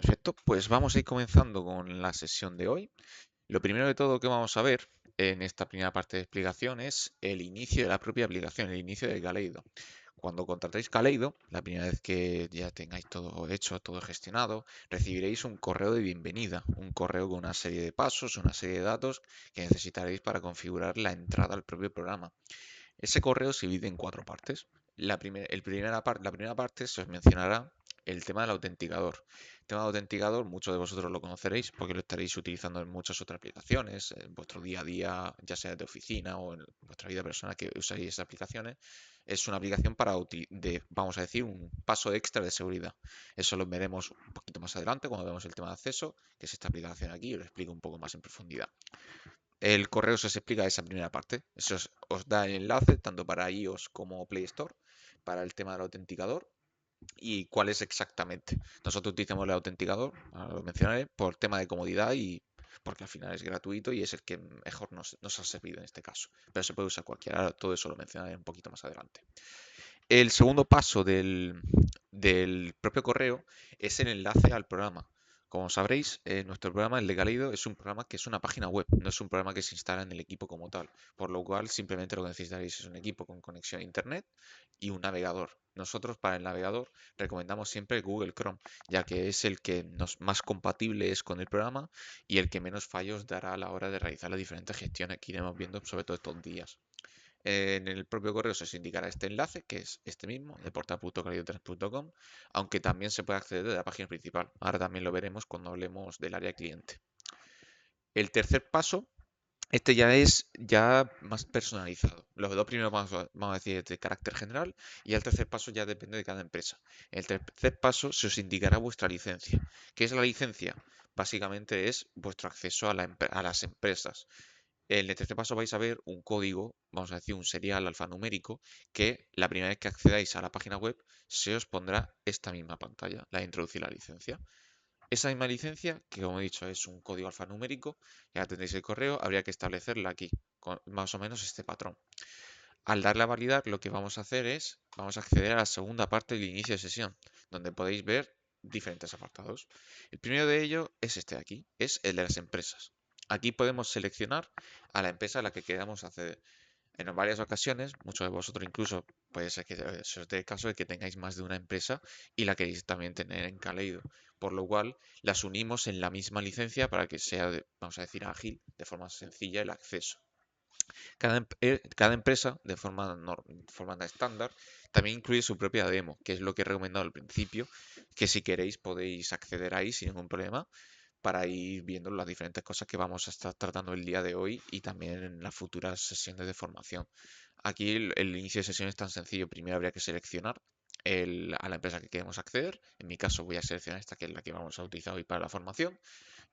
Perfecto, pues vamos a ir comenzando con la sesión de hoy. Lo primero de todo que vamos a ver en esta primera parte de explicación es el inicio de la propia aplicación, el inicio de Kaleido. Cuando contratéis Kaleido, la primera vez que ya tengáis todo hecho, todo gestionado, recibiréis un correo de bienvenida, un correo con una serie de pasos, una serie de datos que necesitaréis para configurar la entrada al propio programa. Ese correo se divide en cuatro partes. La primera parte se os mencionará el tema del autenticador. El tema del autenticador, muchos de vosotros lo conoceréis porque lo estaréis utilizando en muchas otras aplicaciones, en vuestro día a día, ya sea de oficina o en vuestra vida personal que usáis esas aplicaciones. Es una aplicación vamos a decir, un paso extra de seguridad. Eso lo veremos un poquito más adelante cuando veamos el tema de acceso, que es esta aplicación aquí, y lo explico un poco más en profundidad. El correo se os explica esa primera parte. Eso os da el enlace tanto para iOS como Play Store para el tema del autenticador y cuál es exactamente. Nosotros utilizamos el autenticador, ahora lo mencionaré, por tema de comodidad y porque al final es gratuito y es el que mejor nos ha servido en este caso. Pero se puede usar cualquiera, ahora todo eso lo mencionaré un poquito más adelante. El segundo paso del propio correo es el enlace al programa. Como sabréis, nuestro programa, el de Galido, es un programa que es una página web, no es un programa que se instala en el equipo como tal, por lo cual simplemente lo que necesitaréis es un equipo con conexión a Internet y un navegador. Nosotros para el navegador recomendamos siempre Google Chrome, ya que es el que más compatible es con el programa y el que menos fallos dará a la hora de realizar las diferentes gestiones que iremos viendo sobre todo estos días. En el propio correo se os indicará este enlace, que es este mismo, de portal.calidad3.com, aunque también se puede acceder desde la página principal. Ahora también lo veremos cuando hablemos del área cliente. El tercer paso, este ya es ya más personalizado. Los dos primeros vamos a decir de carácter general y el tercer paso ya depende de cada empresa. En el tercer paso se os indicará vuestra licencia. ¿Qué es la licencia? Básicamente es vuestro acceso a las empresas. En el tercer paso vais a ver un código, vamos a decir un serial alfanumérico, que la primera vez que accedáis a la página web se os pondrá esta misma pantalla, la de introducir la licencia. Esa misma licencia, que como he dicho es un código alfanumérico, ya tendréis el correo, habría que establecerla aquí, con más o menos este patrón. Al darle a validar, lo que vamos a hacer es, vamos a acceder a la segunda parte del inicio de sesión, donde podéis ver diferentes apartados. El primero de ellos es este de aquí, es el de las empresas. Aquí podemos seleccionar a la empresa a la que queramos acceder. En varias ocasiones, muchos de vosotros incluso puede ser que se os dé el caso de que tengáis más de una empresa y la queréis también tener en Kaleido, por lo cual las unimos en la misma licencia para que sea, vamos a decir, ágil, de forma sencilla el acceso. Cada empresa, de forma estándar, también incluye su propia demo, que es lo que he recomendado al principio, que si queréis podéis acceder ahí sin ningún problema para ir viendo las diferentes cosas que vamos a estar tratando el día de hoy y también en las futuras sesiones de formación. Aquí el inicio de sesión es tan sencillo. Primero habría que seleccionar a la empresa que queremos acceder. En mi caso voy a seleccionar esta que es la que vamos a utilizar hoy para la formación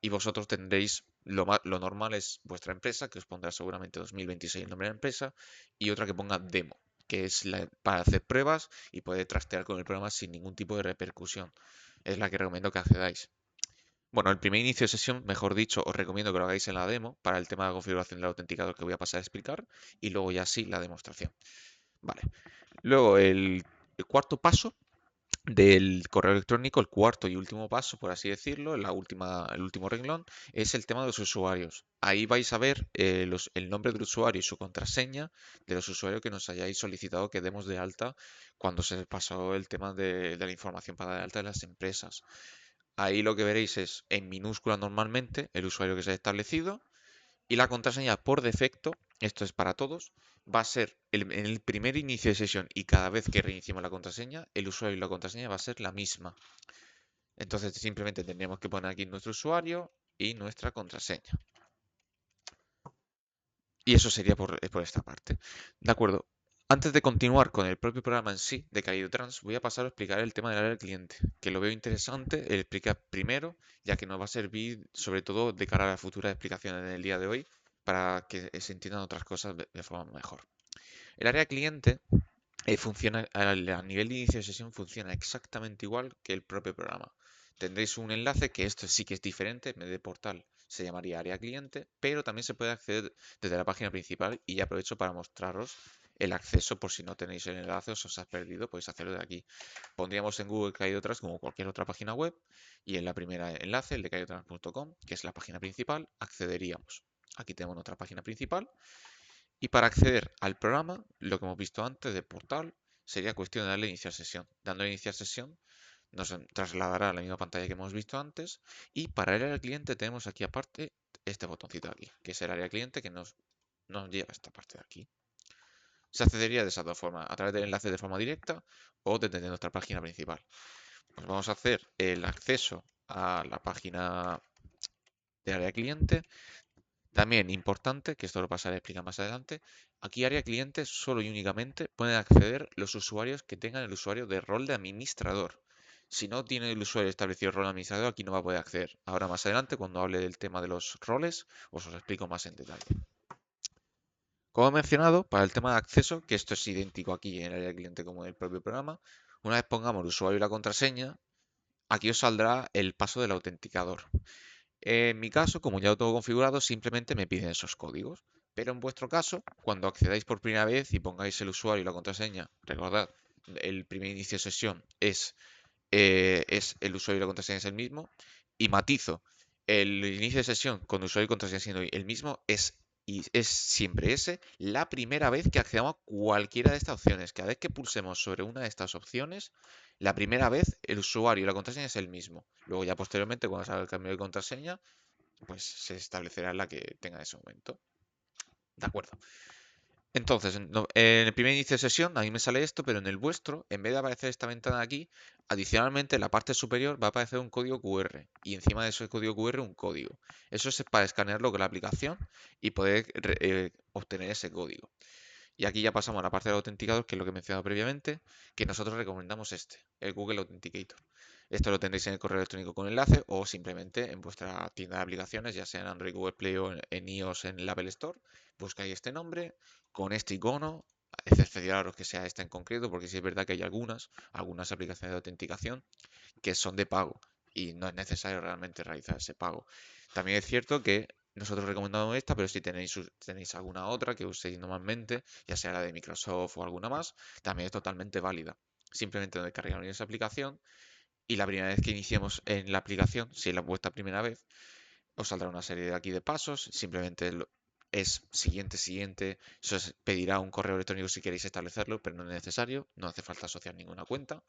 y vosotros tendréis lo normal es vuestra empresa, que os pondrá seguramente 2026 el nombre de la empresa, y otra que ponga demo, que es para hacer pruebas y poder trastear con el programa sin ningún tipo de repercusión. Es la que recomiendo que accedáis. Bueno, el primer inicio de sesión, mejor dicho, os recomiendo que lo hagáis en la demo para el tema de la configuración del autenticador que voy a pasar a explicar y luego ya sí la demostración. Vale. Luego el cuarto paso del correo electrónico, el cuarto y último paso, por así decirlo, el último renglón, es el tema de los usuarios. Ahí vais a ver el nombre del usuario y su contraseña de los usuarios que nos hayáis solicitado que demos de alta cuando se pasó el tema de la información para dar de alta de las empresas. Ahí lo que veréis es en minúscula normalmente el usuario que se ha establecido y la contraseña por defecto, esto es para todos, va a ser en el primer inicio de sesión y cada vez que reiniciemos la contraseña, el usuario y la contraseña va a ser la misma. Entonces simplemente tendríamos que poner aquí nuestro usuario y nuestra contraseña. Y eso sería por esta parte. De acuerdo. Antes de continuar con el propio programa en sí de Caído Trans, voy a pasar a explicar el tema del área del cliente, que lo veo interesante el explicar primero, ya que nos va a servir sobre todo de cara a las futuras explicaciones en el día de hoy, para que se entiendan otras cosas de forma mejor. El área cliente funciona a nivel de inicio de sesión funciona exactamente igual que el propio programa. Tendréis un enlace que esto sí que es diferente, en vez de portal se llamaría área cliente, pero también se puede acceder desde la página principal y ya aprovecho para mostraros el acceso por si no tenéis el enlace o os has perdido, podéis hacerlo de aquí. Pondríamos en Google que hay otras como cualquier otra página web y en la primera enlace, el de cayotrans.com, que es la página principal, accederíamos. Aquí tenemos nuestra página principal y para acceder al programa, lo que hemos visto antes del portal, sería cuestión de darle a iniciar sesión. Dándole a iniciar sesión nos trasladará a la misma pantalla que hemos visto antes y para el área cliente tenemos aquí aparte este botoncito de aquí, que es el área cliente que nos lleva a esta parte de aquí. Se accedería de esas dos formas, a través del enlace de forma directa o desde nuestra página principal. Pues vamos a hacer el acceso a la página de área cliente. También importante, que esto lo pasaré a explicar más adelante, aquí área cliente solo y únicamente pueden acceder los usuarios que tengan el usuario de rol de administrador. Si no tiene el usuario establecido el rol de administrador, aquí no va a poder acceder. Ahora más adelante, cuando hable del tema de los roles, os explico más en detalle. Como he mencionado, para el tema de acceso, que esto es idéntico aquí en el área cliente como en el propio programa, una vez pongamos el usuario y la contraseña, aquí os saldrá el paso del autenticador. En mi caso, como ya lo tengo configurado, simplemente me piden esos códigos. Pero en vuestro caso, cuando accedáis por primera vez y pongáis el usuario y la contraseña, recordad, el primer inicio de sesión es el usuario y la contraseña es el mismo. Y matizo, el inicio de sesión con usuario y contraseña siendo el mismo es siempre ese la primera vez que accedamos a cualquiera de estas opciones. Cada vez que pulsemos sobre una de estas opciones, la primera vez el usuario y la contraseña es el mismo. Luego ya posteriormente, cuando salga el cambio de contraseña, pues se establecerá la que tenga en ese momento. De acuerdo. Entonces, en el primer inicio de sesión a mí me sale esto, pero en el vuestro, en vez de aparecer esta ventana de aquí, adicionalmente en la parte superior va a aparecer un código QR y encima de ese código QR un código. Eso es para escanearlo con la aplicación y poder obtener ese código. Y aquí ya pasamos a la parte del autenticador, que es lo que he mencionado previamente, que nosotros recomendamos el Google Authenticator. Esto lo tendréis en el correo electrónico con enlace o simplemente en vuestra tienda de aplicaciones, ya sea en Android, Google Play o en iOS en el Apple Store. Buscáis este nombre con este icono, excepcionaros que sea esta en concreto, porque sí es verdad que hay algunas aplicaciones de autenticación que son de pago y no es necesario realmente realizar ese pago. También es cierto que nosotros recomendamos esta, pero si tenéis alguna otra que uséis normalmente, ya sea la de Microsoft o alguna más, también es totalmente válida. Simplemente descargaréis esa aplicación y la primera vez que iniciemos en la aplicación, si es la vuestra primera vez, os saldrá una serie de aquí de pasos. Simplemente es siguiente, siguiente. Eso pedirá un correo electrónico si queréis establecerlo, pero no es necesario. No hace falta asociar ninguna cuenta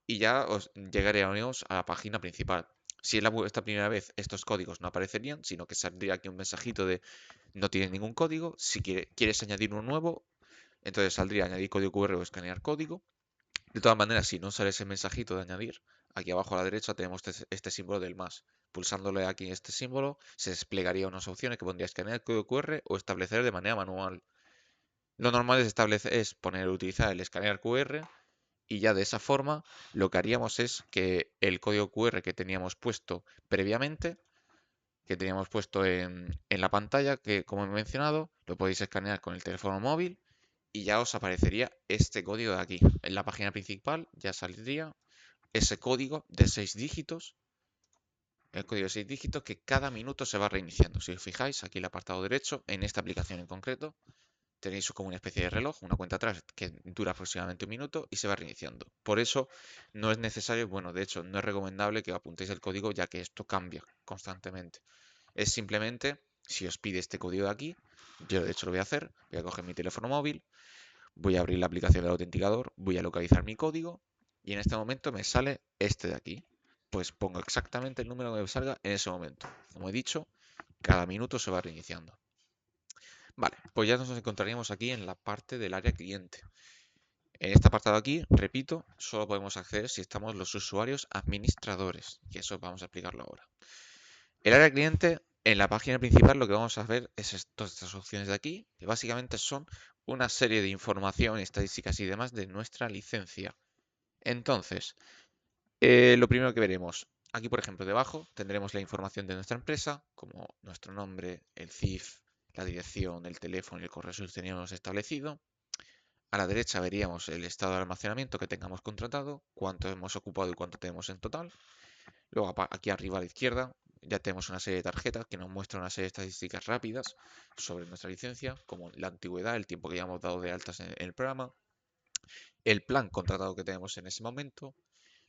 y ya os llegaríamos a la página principal. Si es esta primera vez, estos códigos no aparecerían, sino que saldría aquí un mensajito de no tienes ningún código. Si quieres añadir uno nuevo, entonces saldría añadir código QR o escanear código. De todas maneras, si no sale ese mensajito de añadir, aquí abajo a la derecha tenemos este símbolo del más. Pulsándole aquí este símbolo, se desplegaría unas opciones que pondría escanear código QR o establecer de manera manual. Lo normal es utilizar el escanear QR y ya de esa forma lo que haríamos es que el código QR que teníamos puesto previamente, que teníamos puesto en la pantalla, que como he mencionado, lo podéis escanear con el teléfono móvil y ya os aparecería este código de aquí. En la página principal ya saldría ese código de 6 dígitos, el código de 6 dígitos que cada minuto se va reiniciando. Si os fijáis, aquí en el apartado derecho, en esta aplicación en concreto, tenéis como una especie de reloj, una cuenta atrás que dura aproximadamente un minuto y se va reiniciando. Por eso no es necesario, bueno, de hecho no es recomendable que apuntéis el código ya que esto cambia constantemente. Es simplemente, si os pide este código de aquí, yo de hecho lo voy a hacer, voy a coger mi teléfono móvil, voy a abrir la aplicación del autenticador, voy a localizar mi código y en este momento me sale este de aquí. Pues pongo exactamente el número que me salga en ese momento. Como he dicho, cada minuto se va reiniciando. Vale, pues ya nos encontraríamos aquí en la parte del área cliente. En este apartado aquí, repito, solo podemos acceder si estamos los usuarios administradores, y eso vamos a explicarlo ahora. El área cliente, en la página principal lo que vamos a ver es todas estas opciones de aquí, que básicamente son una serie de información, estadísticas y demás de nuestra licencia. Entonces, lo primero que veremos, aquí por ejemplo debajo tendremos la información de nuestra empresa, como nuestro nombre, el CIF, la dirección, el teléfono y el correo si teníamos establecido. A la derecha veríamos el estado de almacenamiento que tengamos contratado, cuánto hemos ocupado y cuánto tenemos en total. Luego aquí arriba a la izquierda ya tenemos una serie de tarjetas que nos muestran una serie de estadísticas rápidas sobre nuestra licencia, como la antigüedad, el tiempo que ya hemos dado de altas en el programa, el plan contratado que tenemos en ese momento,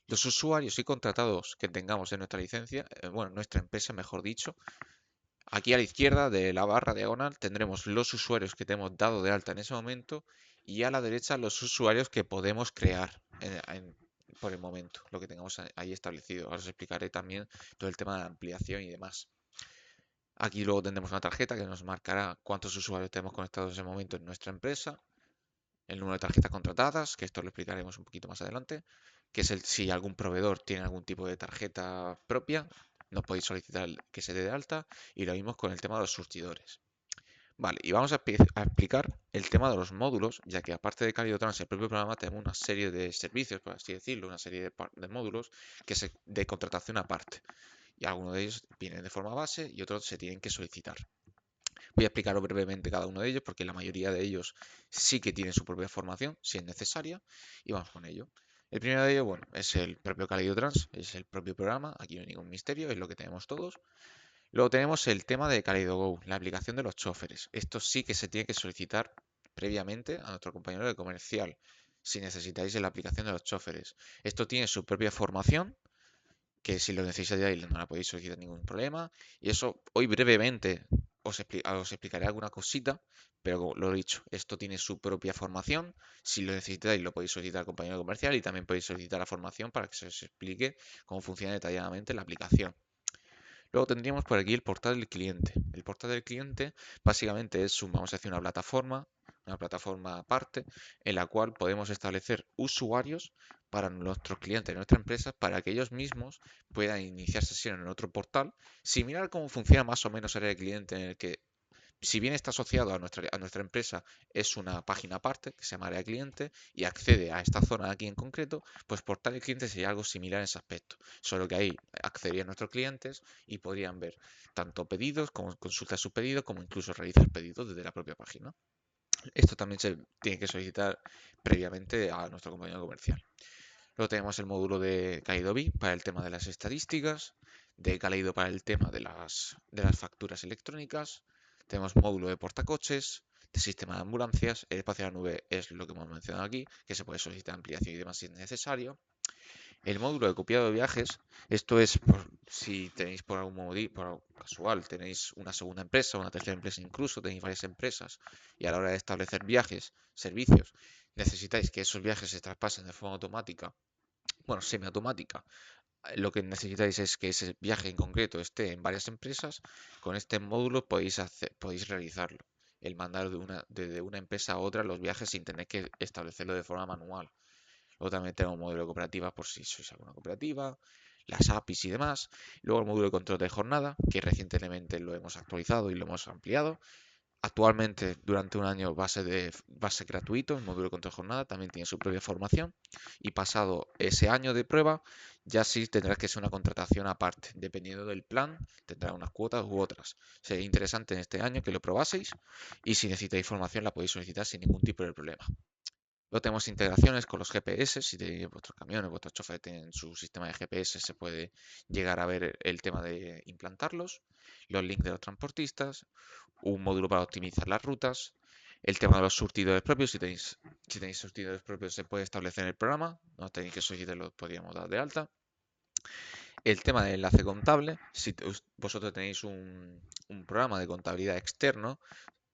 los usuarios y contratados que tengamos en nuestra licencia, bueno, en nuestra empresa, mejor dicho. Aquí a la izquierda de la barra diagonal tendremos los usuarios que tenemos dado de alta en ese momento y a la derecha los usuarios que podemos crear por el momento, lo que tengamos ahí establecido. Ahora os explicaré también todo el tema de la ampliación y demás. Aquí luego tendremos una tarjeta que nos marcará cuántos usuarios tenemos conectados en ese momento en nuestra empresa, el número de tarjetas contratadas, que esto lo explicaremos un poquito más adelante, que es si algún proveedor tiene algún tipo de tarjeta propia, nos podéis solicitar que se dé de alta, y lo mismo con el tema de los surtidores. Vale, y vamos a explicar el tema de los módulos, ya que aparte de CalidoTrans, el propio programa, tenemos una serie de servicios, por así decirlo, una serie de módulos de contratación aparte. Y algunos de ellos vienen de forma base y otros se tienen que solicitar. Voy a explicaros brevemente cada uno de ellos porque la mayoría de ellos sí que tienen su propia formación, si es necesaria, y vamos con ello. El primero de ellos, bueno, es el propio CalidoTrans, es el propio programa, aquí no hay ningún misterio, es lo que tenemos todos. Luego tenemos el tema de CalidoGo, la aplicación de los choferes. Esto sí que se tiene que solicitar previamente a nuestro compañero de comercial, si necesitáis la aplicación de los choferes. Esto tiene su propia formación, que si lo necesitáis no la podéis solicitar ningún problema. Y eso hoy brevemente os explicaré alguna cosita, pero como lo he dicho, esto tiene su propia formación. Si lo necesitáis lo podéis solicitar al compañero comercial y también podéis solicitar la formación para que se os explique cómo funciona detalladamente la aplicación. Luego tendríamos por aquí el portal del cliente. El portal del cliente básicamente es vamos a decir, una plataforma aparte, en la cual podemos establecer usuarios para nuestros clientes de nuestra empresa para que ellos mismos puedan iniciar sesión en otro portal, similar a cómo funciona más o menos área de cliente, en el que si bien está asociado a nuestra empresa, es una página aparte que se llama área cliente y accede a esta zona aquí en concreto, pues portal de cliente sería algo similar en ese aspecto. Solo que ahí accederían nuestros clientes y podrían ver tanto pedidos como consultar sus pedidos, como incluso realizar pedidos desde la propia página. Esto también se tiene que solicitar previamente a nuestro compañero comercial. Luego tenemos el módulo de Kaleido para el tema de las estadísticas, de Kaleido para el tema de las facturas electrónicas. Tenemos módulo de portacoches, de sistema de ambulancias. El espacio de la nube es lo que hemos mencionado aquí, que se puede solicitar ampliación y demás si es necesario. El módulo de copiado de viajes, esto es si tenéis por algún motivo, por algo casual, tenéis una segunda empresa, una tercera empresa incluso, tenéis varias empresas y a la hora de establecer viajes, servicios, necesitáis que esos viajes se traspasen de forma automática, bueno, semiautomática. Lo que necesitáis es que ese viaje en concreto esté en varias empresas. Con este módulo podéis realizarlo. El mandar de una empresa a otra los viajes sin tener que establecerlo de forma manual. Luego también tenemos un módulo de cooperativa por si sois alguna cooperativa, las APIs y demás. Luego el módulo de control de jornada, que recientemente lo hemos actualizado y lo hemos ampliado. Actualmente, durante un año base gratuito, el módulo de control de jornada también tiene su propia formación. Y pasado ese año de prueba, ya sí tendrá que ser una contratación aparte. Dependiendo del plan, tendrá unas cuotas u otras. Sería interesante en este año que lo probaseis y si necesitáis formación la podéis solicitar sin ningún tipo de problema. Luego tenemos integraciones con los GPS, si tenéis vuestros camiones, vuestros choferes tienen su sistema de GPS, se puede llegar a ver el tema de implantarlos, los links de los transportistas, un módulo para optimizar las rutas, el tema de los surtidores propios, si tenéis surtidores propios se puede establecer en el programa, no tenéis que solicitarlo, podríamos dar de alta. El tema del enlace contable, si vosotros tenéis un programa de contabilidad externo,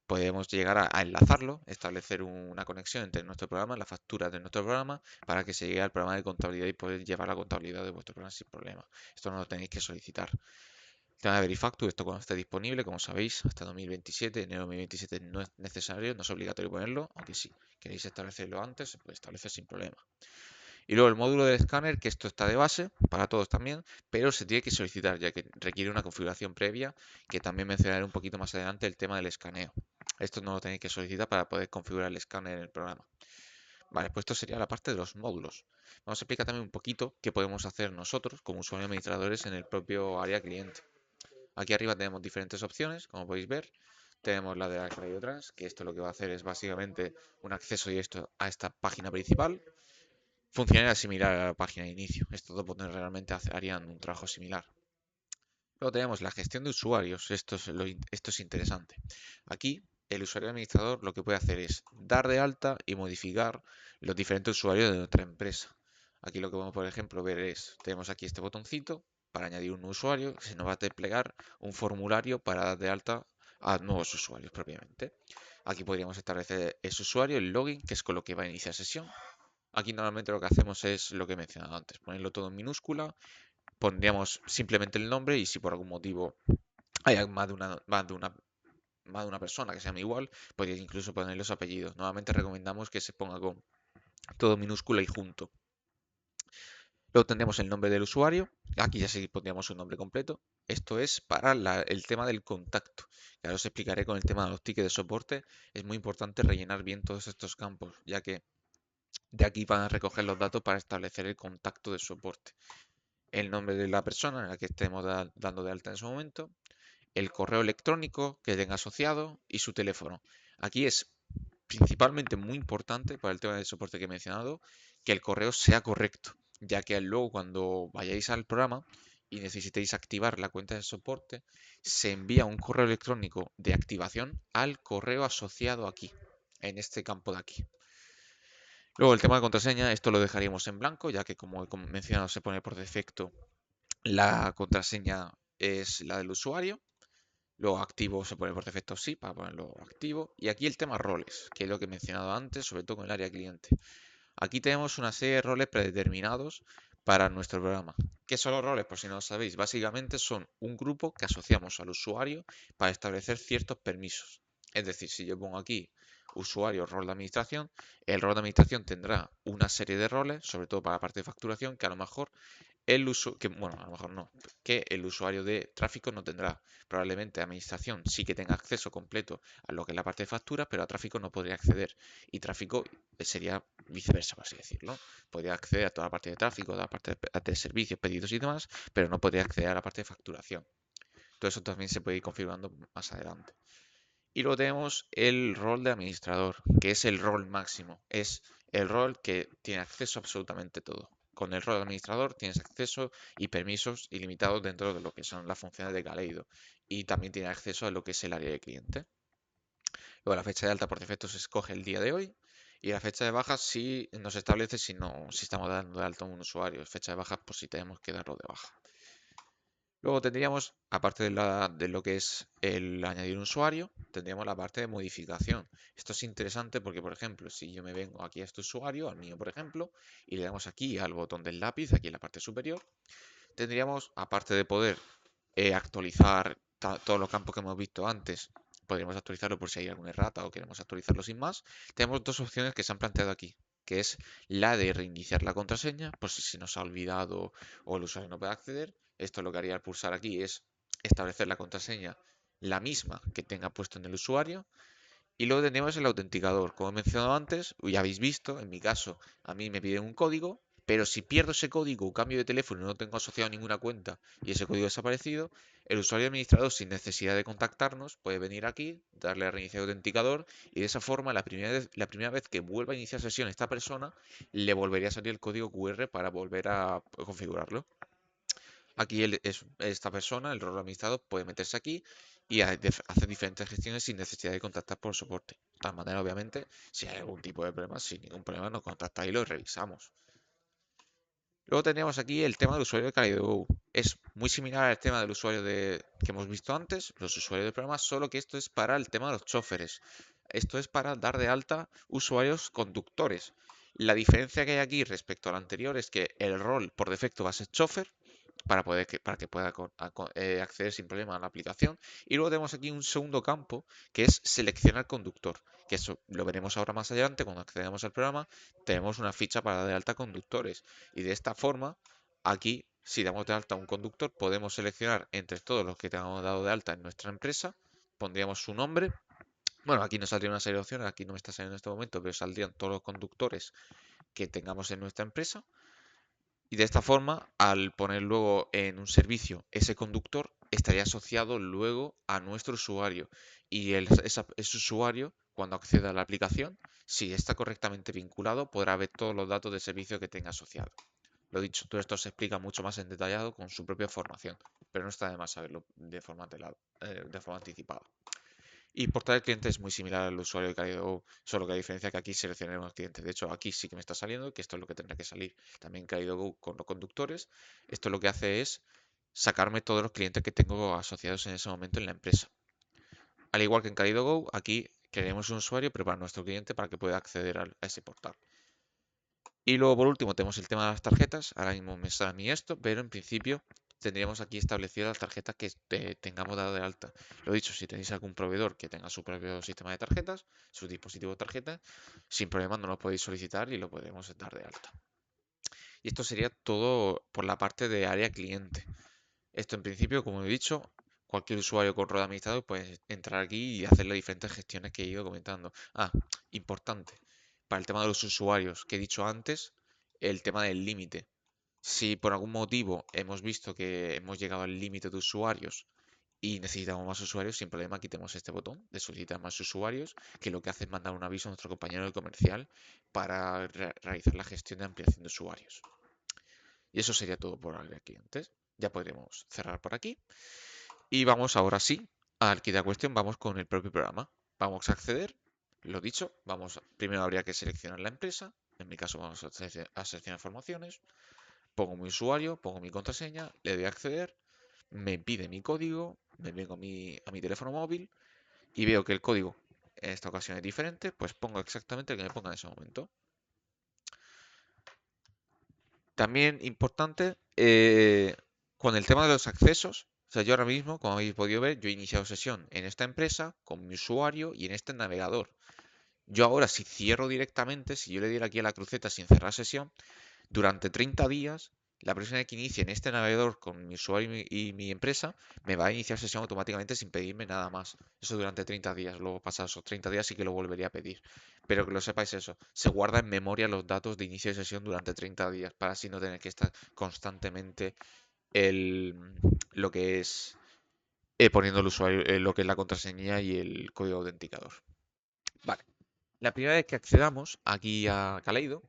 podemos llegar a enlazarlo, establecer una conexión entre nuestro programa, las facturas de nuestro programa, para que se llegue al programa de contabilidad y poder llevar la contabilidad de vuestro programa sin problema. Esto no lo tenéis que solicitar. El tema de Verifactu, esto cuando esté disponible, como sabéis, hasta 2027, enero de 2027 no es necesario, no es obligatorio ponerlo, aunque si queréis establecerlo antes, se puede establecer sin problema. Y luego el módulo de escáner, que esto está de base para todos también, pero se tiene que solicitar ya que requiere una configuración previa, que también mencionaré un poquito más adelante el tema del escaneo. Esto no lo tenéis que solicitar para poder configurar el escáner en el programa. Vale, pues esto sería la parte de los módulos. Vamos a explicar también un poquito qué podemos hacer nosotros como usuarios administradores en el propio área cliente. Aquí arriba tenemos diferentes opciones, como podéis ver. Tenemos la de la Trans, que esto lo que va a hacer es básicamente un acceso directo a esta página principal. Funcionaría similar a la página de inicio. Estos dos botones realmente harían un trabajo similar. Luego tenemos la gestión de usuarios. Esto es interesante. Aquí, el usuario administrador lo que puede hacer es dar de alta y modificar los diferentes usuarios de nuestra empresa. Aquí lo que podemos, por ejemplo, ver es, tenemos aquí este botoncito para añadir un usuario, se nos va a desplegar un formulario para dar de alta a nuevos usuarios propiamente. Aquí podríamos establecer ese usuario, el login, que es con lo que va a iniciar sesión. Aquí normalmente lo que hacemos es lo que he mencionado antes, ponerlo todo en minúscula, pondríamos simplemente el nombre y si por algún motivo hay más de una persona que se llame igual, podría incluso poner los apellidos. Normalmente recomendamos que se ponga con todo minúscula y junto. Luego tendremos el nombre del usuario. Aquí ya sí pondríamos su nombre completo. Esto es para el tema del contacto. Ya os explicaré con el tema de los tickets de soporte. Es muy importante rellenar bien todos estos campos, ya que de aquí van a recoger los datos para establecer el contacto de soporte. El nombre de la persona en la que estemos dando de alta en ese momento, el correo electrónico que tenga asociado y su teléfono. Aquí es principalmente muy importante para el tema de soporte que he mencionado que el correo sea correcto, ya que luego cuando vayáis al programa y necesitéis activar la cuenta de soporte, se envía un correo electrónico de activación al correo asociado aquí, en este campo de aquí. Luego el tema de contraseña, esto lo dejaríamos en blanco, ya que como he mencionado se pone por defecto la contraseña es la del usuario. Luego activo se pone por defecto sí, para ponerlo activo. Y aquí el tema roles, que es lo que he mencionado antes, sobre todo con el área cliente. Aquí tenemos una serie de roles predeterminados para nuestro programa. ¿Qué son los roles? Por si no lo sabéis, básicamente son un grupo que asociamos al usuario para establecer ciertos permisos. Es decir, si yo pongo aquí usuario, rol de administración, el rol de administración tendrá una serie de roles, sobre todo para la parte de facturación, que a lo mejor bueno, a lo mejor no, que el usuario de tráfico no tendrá. Probablemente administración sí que tenga acceso completo a lo que es la parte de facturas, pero a tráfico no podría acceder. Y tráfico sería viceversa, por así decirlo. Podría acceder a toda la parte de tráfico, a la parte de servicios, pedidos y demás, pero no podría acceder a la parte de facturación. Todo eso también se puede ir configurando más adelante. Y luego tenemos el rol de administrador, que es el rol máximo. Es el rol que tiene acceso a absolutamente todo. Con el rol de administrador tienes acceso y permisos ilimitados dentro de lo que son las funciones de Galeido. Y también tiene acceso a lo que es el área de cliente. Luego la fecha de alta por defecto se escoge el día de hoy. Y la fecha de baja sí nos establece si estamos dando de alta a un usuario. Fecha de baja por si tenemos que darlo de baja. Luego tendríamos, aparte de lo que es el añadir un usuario, tendríamos la parte de modificación. Esto es interesante porque, por ejemplo, si yo me vengo aquí a este usuario, al mío, por ejemplo, y le damos aquí al botón del lápiz, aquí en la parte superior, tendríamos, aparte de poder actualizar todos los campos que hemos visto antes, podríamos actualizarlo por si hay alguna errata o queremos actualizarlo sin más. Tenemos dos opciones que se han planteado aquí, que es la de reiniciar la contraseña, por si se nos ha olvidado o el usuario no puede acceder. Esto lo que haría al pulsar aquí es establecer la contraseña la misma que tenga puesto en el usuario. Y luego tenemos el autenticador. Como he mencionado antes, ya habéis visto, en mi caso, a mí me piden un código, pero si pierdo ese código o cambio de teléfono y no tengo asociado ninguna cuenta y ese código ha desaparecido, el usuario administrador, sin necesidad de contactarnos, puede venir aquí, darle a reiniciar autenticador y de esa forma, la primera vez que vuelva a iniciar sesión esta persona, le volvería a salir el código QR para volver a configurarlo. Aquí esta persona, el rol administrador, puede meterse aquí y hacer diferentes gestiones sin necesidad de contactar por soporte. De tal manera, obviamente, si hay algún tipo de problema, sin ningún problema, nos contactáis y lo revisamos. Luego tenemos aquí el tema del usuario de Kaleido. Es muy similar al tema del usuario que hemos visto antes, los usuarios del programa, solo que esto es para el tema de los choferes. Esto es para dar de alta usuarios conductores. La diferencia que hay aquí respecto al anterior es que el rol por defecto va a ser chofer para que pueda acceder sin problema a la aplicación. Y luego tenemos aquí un segundo campo que es seleccionar conductor, que eso lo veremos ahora más adelante cuando accedamos al programa. Tenemos una ficha para dar de alta conductores y de esta forma aquí si damos de alta a un conductor podemos seleccionar entre todos los que tengamos dado de alta en nuestra empresa, pondríamos su nombre. Bueno, aquí nos saldría una serie de opciones, aquí no me está saliendo en este momento, pero saldrían todos los conductores que tengamos en nuestra empresa. Y de esta forma, al poner luego en un servicio ese conductor, estaría asociado luego a nuestro usuario. Y ese usuario, cuando acceda a la aplicación, si está correctamente vinculado, podrá ver todos los datos de servicio que tenga asociado. Lo dicho, todo esto se explica mucho más en detallado con su propia formación. pero no está de más saberlo de forma anticipada. Y portal del cliente es muy similar al usuario de Kaleido, solo que a diferencia que aquí seleccionaremos al cliente. De hecho, aquí sí que me está saliendo, que esto es lo que tendrá que salir también Kaleido con los conductores. Esto lo que hace es sacarme todos los clientes que tengo asociados en ese momento en la empresa. Al igual que en Kaleido aquí crearemos un usuario, pero para nuestro cliente para que pueda acceder a ese portal. Y luego por último tenemos el tema de las tarjetas. Ahora mismo me sale a mí esto, pero en principio tendríamos aquí establecidas las tarjetas que tengamos dado de alta. Lo dicho, si tenéis algún proveedor que tenga su propio sistema de tarjetas, su dispositivo de tarjeta, sin problema no lo podéis solicitar y lo podemos dar de alta. Y esto sería todo por la parte de área cliente. Esto en principio, como he dicho, cualquier usuario con rol de administrador puede entrar aquí y hacer las diferentes gestiones que he ido comentando. Ah, importante, para el tema de los usuarios que he dicho antes, el tema del límite. Si por algún motivo hemos visto que hemos llegado al límite de usuarios y necesitamos más usuarios, sin problema quitemos este botón de solicitar más usuarios, que lo que hace es mandar un aviso a nuestro compañero del comercial para realizar la gestión de ampliación de usuarios. Y eso sería todo por área clientes. Ya podremos cerrar por aquí. Y vamos ahora sí al kit de cuestión, vamos con el propio programa. Vamos a acceder, lo dicho, primero habría que seleccionar la empresa. En mi caso vamos a seleccionar formaciones. Pongo mi usuario, pongo mi contraseña, le doy a acceder, me pide mi código, me vengo a mi teléfono móvil y veo que el código en esta ocasión es diferente, pues pongo exactamente el que me ponga en ese momento. También importante, con el tema de los accesos, o sea, yo ahora mismo, como habéis podido ver, yo he iniciado sesión en esta empresa con mi usuario y en este navegador. Yo ahora, si cierro directamente, si yo le diera aquí a la cruceta sin cerrar sesión, durante 30 días, la persona que inicie en este navegador con mi usuario y mi empresa, me va a iniciar sesión automáticamente sin pedirme nada más. Eso durante 30 días. Luego, pasados esos 30 días, sí que lo volvería a pedir. Pero que lo sepáis eso. Se guarda en memoria los datos de inicio de sesión durante 30 días para así no tener que estar constantemente el, lo que es poniendo el usuario, lo que es la contraseña y el código autenticador. Vale. La primera vez que accedamos aquí a Kaleido,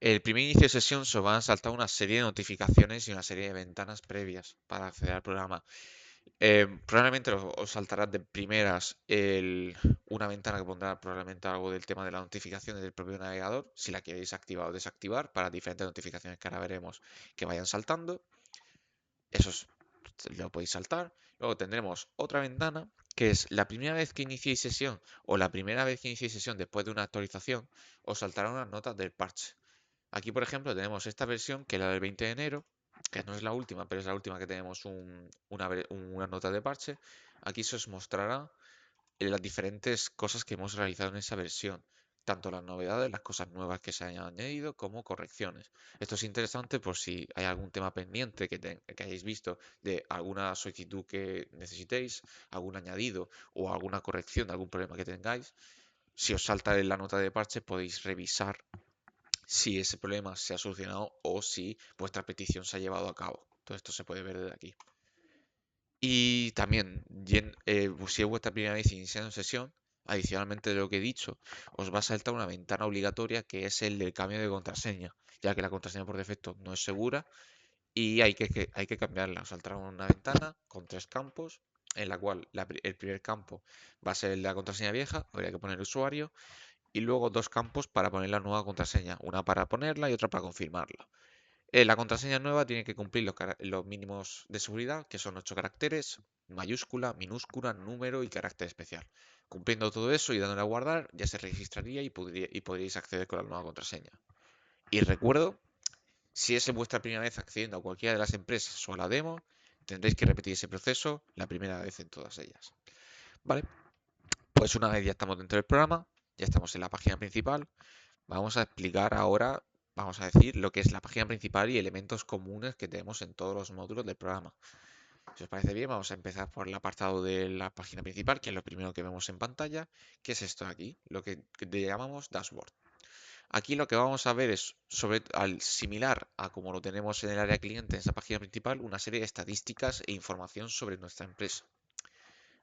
el primer inicio de sesión se os van a saltar una serie de notificaciones y una serie de ventanas previas para acceder al programa. Probablemente os saltará de primeras una ventana que pondrá probablemente algo del tema de las notificaciones del propio navegador, si la queréis activar o desactivar para diferentes notificaciones que ahora veremos que vayan saltando. Eso lo podéis saltar. Luego tendremos otra ventana que es la primera vez que iniciéis sesión o la primera vez que iniciéis sesión después de una actualización, os saltarán unas notas del parche. Aquí, por ejemplo, tenemos esta versión que es la del 20 de enero, que no es la última, pero es la última que tenemos una nota de parche. Aquí se os mostrará las diferentes cosas que hemos realizado en esa versión, tanto las novedades, las cosas nuevas que se hayan añadido, como correcciones. Esto es interesante por si hay algún tema pendiente que hayáis visto de alguna solicitud que necesitéis, algún añadido o alguna corrección de algún problema que tengáis. Si os salta en la nota de parche, podéis revisar si ese problema se ha solucionado o si vuestra petición se ha llevado a cabo. Todo esto se puede ver desde aquí. Y también, si es vuestra primera vez iniciando sesión, adicionalmente de lo que he dicho, os va a saltar una ventana obligatoria que es el del cambio de contraseña, ya que la contraseña por defecto no es segura y hay que cambiarla. Os saltará una ventana con tres campos, en la cual el primer campo va a ser el de la contraseña vieja, habría que poner el usuario, y luego dos campos para poner la nueva contraseña, una para ponerla y otra para confirmarla. La contraseña nueva tiene que cumplir los mínimos de seguridad, que son 8 caracteres, mayúscula, minúscula, número y carácter especial. Cumpliendo todo eso y dándole a guardar, ya se registraría y podríais acceder con la nueva contraseña. Y recuerdo, si es vuestra primera vez accediendo a cualquiera de las empresas o a la demo, tendréis que repetir ese proceso la primera vez en todas ellas. Vale, pues una vez ya estamos dentro del programa, ya estamos en la página principal, vamos a explicar ahora, vamos a decir, lo que es la página principal y elementos comunes que tenemos en todos los módulos del programa. Si os parece bien, vamos a empezar por el apartado de la página principal, que es lo primero que vemos en pantalla, que es esto de aquí, lo que le llamamos dashboard. Aquí lo que vamos a ver es, al similar a como lo tenemos en el área cliente en esta página principal, una serie de estadísticas e información sobre nuestra empresa.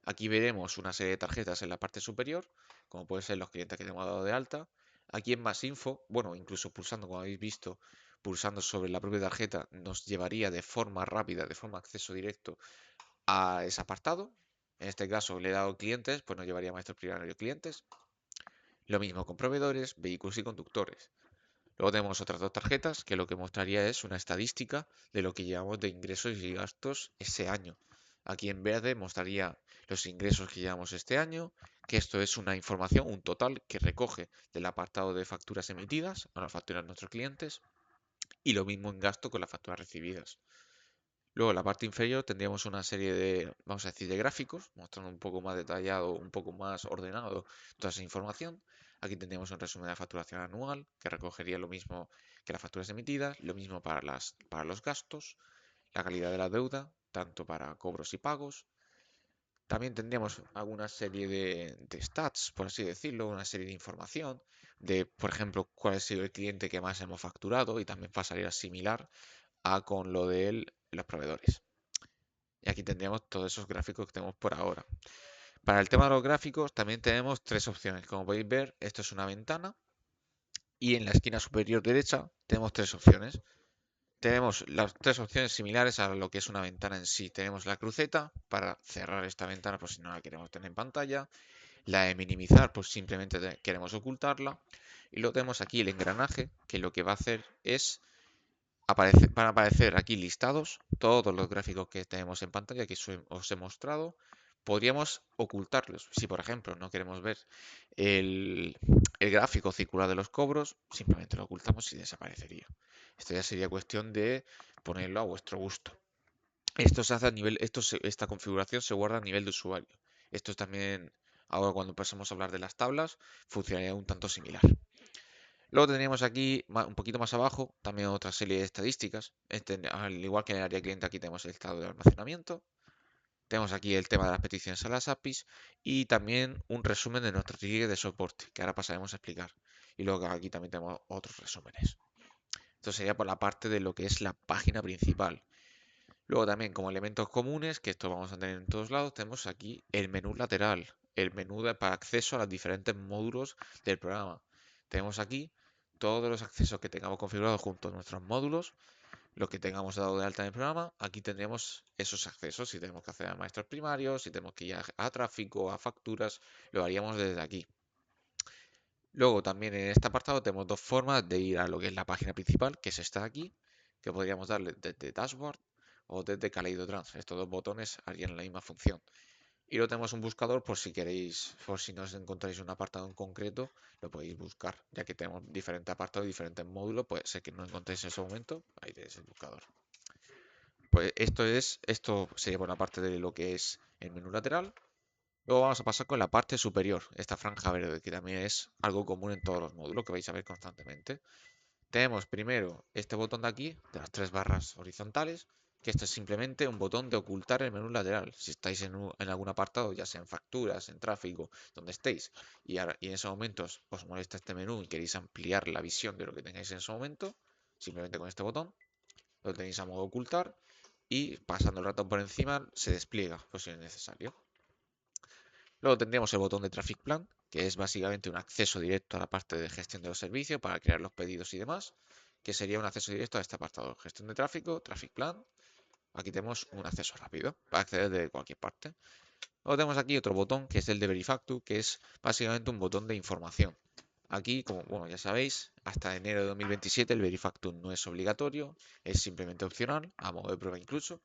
Aquí veremos una serie de tarjetas en la parte superior, como pueden ser los clientes que hemos dado de alta. Aquí en más info, bueno, incluso pulsando, como habéis visto, pulsando sobre la propia tarjeta nos llevaría de forma rápida, de forma acceso directo a ese apartado. En este caso le he dado clientes, pues nos llevaría a maestros primarios clientes. Lo mismo con proveedores, vehículos y conductores. Luego tenemos otras dos tarjetas que lo que mostraría es una estadística de lo que llevamos de ingresos y gastos ese año. Aquí en verde mostraría los ingresos que llevamos este año, que esto es una información, un total que recoge del apartado de facturas emitidas a las facturas de nuestros clientes y lo mismo en gasto con las facturas recibidas. Luego en la parte inferior tendríamos una serie de, vamos a decir, de gráficos, mostrando un poco más detallado, un poco más ordenado toda esa información. Aquí tendríamos un resumen de la facturación anual, que recogería lo mismo que las facturas emitidas, lo mismo para los gastos, la calidad de la deuda, tanto para cobros y pagos. También tendríamos alguna serie de stats, por así decirlo, una serie de información de, por ejemplo, cuál ha sido el cliente que más hemos facturado y también pasaría similar a con lo de los proveedores. Y aquí tendríamos todos esos gráficos que tenemos por ahora. Para el tema de los gráficos también tenemos tres opciones. Como podéis ver, esto es una ventana y en la esquina superior derecha tenemos tres opciones. Tenemos las tres opciones similares a lo que es una ventana en sí. Tenemos la cruceta para cerrar esta ventana por si no la queremos tener en pantalla. La de minimizar por simplemente queremos ocultarla. Y luego tenemos aquí el engranaje que lo que va a hacer es van a aparecer aquí listados todos los gráficos que tenemos en pantalla que os he mostrado. Podríamos ocultarlos. Si, por ejemplo, no queremos ver el, el gráfico circular de los cobros, simplemente lo ocultamos y desaparecería. Esto ya sería cuestión de ponerlo a vuestro gusto. Esto se hace a nivel, esta configuración se guarda a nivel de usuario. Esto también, ahora cuando pasemos a hablar de las tablas, funcionaría un tanto similar. Luego tendríamos aquí, un poquito más abajo, también otra serie de estadísticas. Al igual que en el área cliente, aquí tenemos el estado de almacenamiento. Tenemos aquí el tema de las peticiones a las APIs y también un resumen de nuestro ticket de soporte, que ahora pasaremos a explicar. Y luego aquí también tenemos otros resúmenes. Esto sería por la parte de lo que es la página principal. Luego también como elementos comunes, que esto vamos a tener en todos lados, tenemos aquí el menú lateral, el menú para acceso a los diferentes módulos del programa. Tenemos aquí todos los accesos que tengamos configurados junto a nuestros módulos, lo que tengamos dado de alta en el programa. Aquí tendremos esos accesos, si tenemos que acceder a maestros primarios, si tenemos que ir a tráfico, a facturas, lo haríamos desde aquí. Luego también en este apartado tenemos dos formas de ir a lo que es la página principal, que es esta de aquí, que podríamos darle desde Dashboard o desde Kaleido Trans. Estos dos botones harían la misma función. Y luego tenemos un buscador por si queréis, por si no os encontráis un apartado en concreto, lo podéis buscar, ya que tenemos diferentes apartados y diferentes módulos, puede ser que no encontréis en ese momento, ahí tenéis el buscador. Pues esto sería por la parte de lo que es el menú lateral. Luego vamos a pasar con la parte superior, esta franja verde, que también es algo común en todos los módulos que vais a ver constantemente. Tenemos primero este botón de aquí, de las tres barras horizontales, que esto es simplemente un botón de ocultar el menú lateral. Si estáis en algún apartado, ya sea en facturas, en tráfico, donde estéis, y en esos momentos os molesta este menú y queréis ampliar la visión de lo que tengáis en ese momento, simplemente con este botón lo tenéis a modo ocultar y pasando el ratón por encima se despliega, pues si es necesario. Luego tendríamos el botón de Traffic Plan, que es básicamente un acceso directo a la parte de gestión de los servicios para crear los pedidos y demás, que sería un acceso directo a este apartado, gestión de tráfico, Traffic Plan. Aquí tenemos un acceso rápido para acceder de cualquier parte. Luego tenemos aquí otro botón que es el de Verifactu, que es básicamente un botón de información. Aquí, como bueno, ya sabéis, hasta enero de 2027 el Verifactu no es obligatorio, es simplemente opcional, a modo de prueba incluso.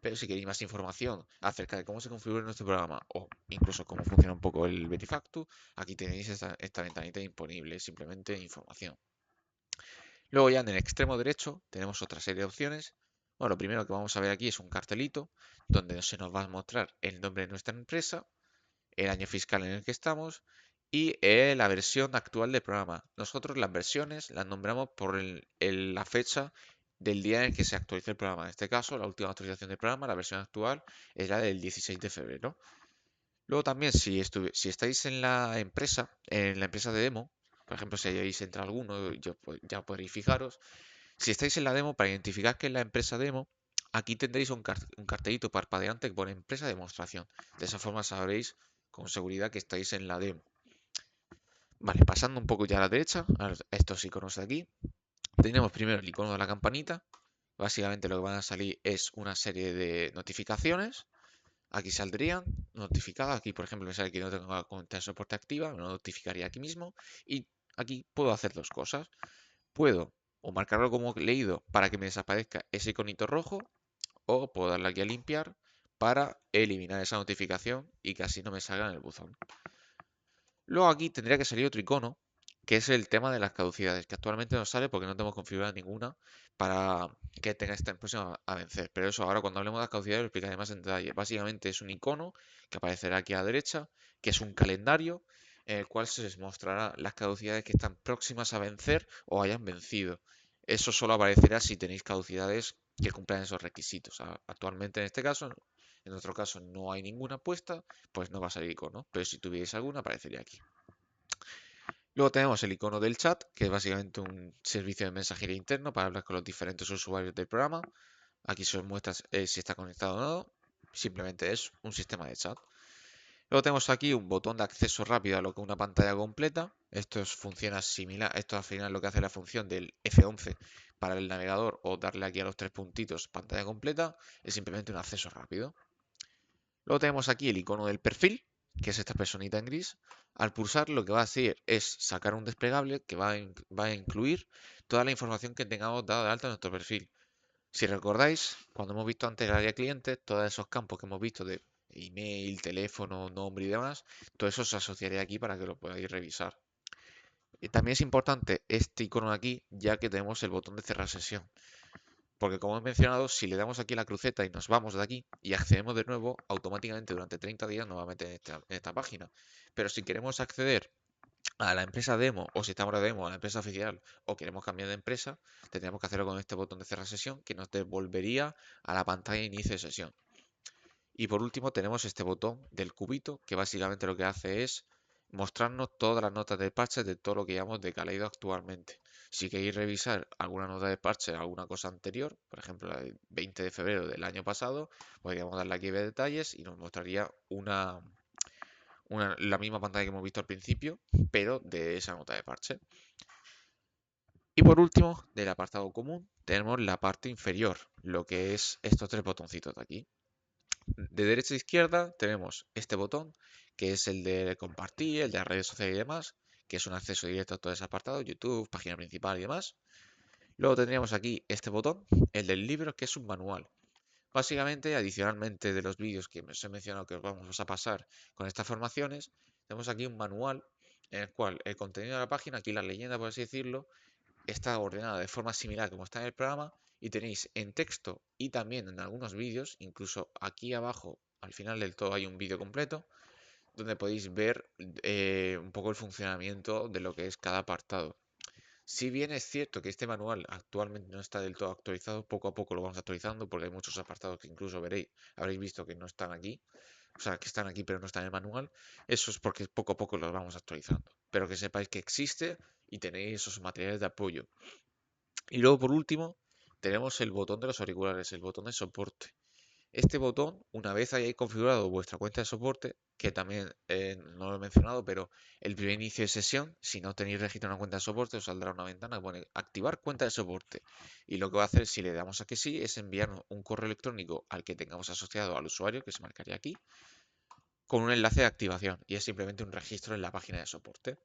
Pero si queréis más información acerca de cómo se configura nuestro programa o incluso cómo funciona un poco el Verifactu, aquí tenéis esta ventanita disponible, simplemente información. Luego ya en el extremo derecho tenemos otra serie de opciones. Bueno, lo primero que vamos a ver aquí es un cartelito donde se nos va a mostrar el nombre de nuestra empresa, el año fiscal en el que estamos y la versión actual del programa. Nosotros las versiones las nombramos por la fecha del día en el que se actualiza el programa. En este caso, la última actualización del programa, la versión actual, es la del 16 de febrero. Luego también, si estáis en la empresa de demo, por ejemplo, si hayáis entrado alguno, ya podréis fijaros. Si estáis en la demo, para identificar que es la empresa demo, aquí tendréis un cartelito parpadeante que pone empresa de demostración. De esa forma sabréis con seguridad que estáis en la demo. Vale, pasando un poco ya a la derecha, a estos iconos de aquí, Tenemos primero el icono de la campanita. Básicamente lo que van a salir es una serie de notificaciones. Aquí saldrían notificadas. Aquí, por ejemplo, me sale que no tengo la cuenta de soporte activa. Me lo notificaría aquí mismo. Y aquí puedo hacer dos cosas. Puedo o marcarlo como leído para que me desaparezca ese iconito rojo. O puedo darle aquí a limpiar para eliminar esa notificación y que así no me salga en el buzón. Luego aquí tendría que salir otro icono, que es el tema de las caducidades, que actualmente no sale porque no tenemos configurada ninguna para que tenga esta impresión a vencer. Pero eso ahora cuando hablemos de las caducidades lo explicaré más en detalle. Básicamente es un icono que aparecerá aquí a la derecha, que es un calendario en el cual se les mostrará las caducidades que están próximas a vencer o hayan vencido. Eso solo aparecerá si tenéis caducidades que cumplan esos requisitos. Actualmente en este caso, en nuestro caso no hay ninguna puesta, pues no va a salir icono, pero si tuvierais alguna aparecería aquí. Luego tenemos el icono del chat, que es básicamente un servicio de mensajería interno para hablar con los diferentes usuarios del programa. Aquí se os muestra si está conectado o no. Simplemente es un sistema de chat. Luego tenemos aquí un botón de acceso rápido a lo que es una pantalla completa. Esto funciona similar. Esto al final lo que hace la función del F11 para el navegador o darle aquí a los tres puntitos pantalla completa. Es simplemente un acceso rápido. Luego tenemos aquí el icono del perfil, que es esta personita en gris. Al pulsar lo que va a hacer es sacar un desplegable que va a incluir toda la información que tengamos dada de alta en nuestro perfil. Si recordáis, cuando hemos visto antes el área cliente, todos esos campos que hemos visto de email, teléfono, nombre y demás, todo eso se asociaría aquí para que lo podáis revisar. Y también es importante este icono de aquí, ya que tenemos el botón de cerrar sesión. Porque como he mencionado, si le damos aquí a la cruceta y nos vamos de aquí y accedemos de nuevo, automáticamente durante 30 días nos va a meter en esta página. Pero si queremos acceder a la empresa demo o si estamos de demo a la empresa oficial o queremos cambiar de empresa, tendríamos que hacerlo con este botón de cerrar sesión que nos devolvería a la pantalla de inicio de sesión. Y por último tenemos este botón del cubito que básicamente lo que hace es mostrarnos todas las notas de parche de todo lo que llevamos de Kaleido actualmente. Si queréis revisar alguna nota de parche, alguna cosa anterior, por ejemplo la del 20 de febrero del año pasado, podríamos darle aquí a detalles y nos mostraría la misma pantalla que hemos visto al principio, pero de esa nota de parche. Y por último, del apartado común, tenemos la parte inferior, lo que es estos tres botoncitos de aquí. De derecha a izquierda tenemos este botón, que es el de compartir, el de las redes sociales y demás, que es un acceso directo a todo ese apartado, YouTube, página principal y demás. Luego tendríamos aquí este botón, el del libro, que es un manual. Básicamente, adicionalmente de los vídeos que os he mencionado que os vamos a pasar con estas formaciones, tenemos aquí un manual en el cual el contenido de la página, aquí la leyenda por así decirlo, está ordenada de forma similar como está en el programa y tenéis en texto y también en algunos vídeos, incluso aquí abajo al final del todo hay un vídeo completo donde podéis ver un poco el funcionamiento de lo que es cada apartado. Si bien es cierto que este manual actualmente no está del todo actualizado, poco a poco lo vamos actualizando porque hay muchos apartados que incluso habréis visto que no están aquí, o sea, que están aquí pero no están en el manual. Eso es porque poco a poco los vamos actualizando. Pero que sepáis que existe y tenéis esos materiales de apoyo. Y luego por último tenemos el botón de los auriculares, el botón de soporte. Este botón, una vez hayáis configurado vuestra cuenta de soporte, que también no lo he mencionado, pero el primer inicio de sesión, si no tenéis registrado una cuenta de soporte, os saldrá una ventana que pone activar cuenta de soporte. Y lo que va a hacer, si le damos a que sí, es enviarnos un correo electrónico al que tengamos asociado al usuario, que se marcaría aquí, con un enlace de activación. Y es simplemente un registro en la página de soporte.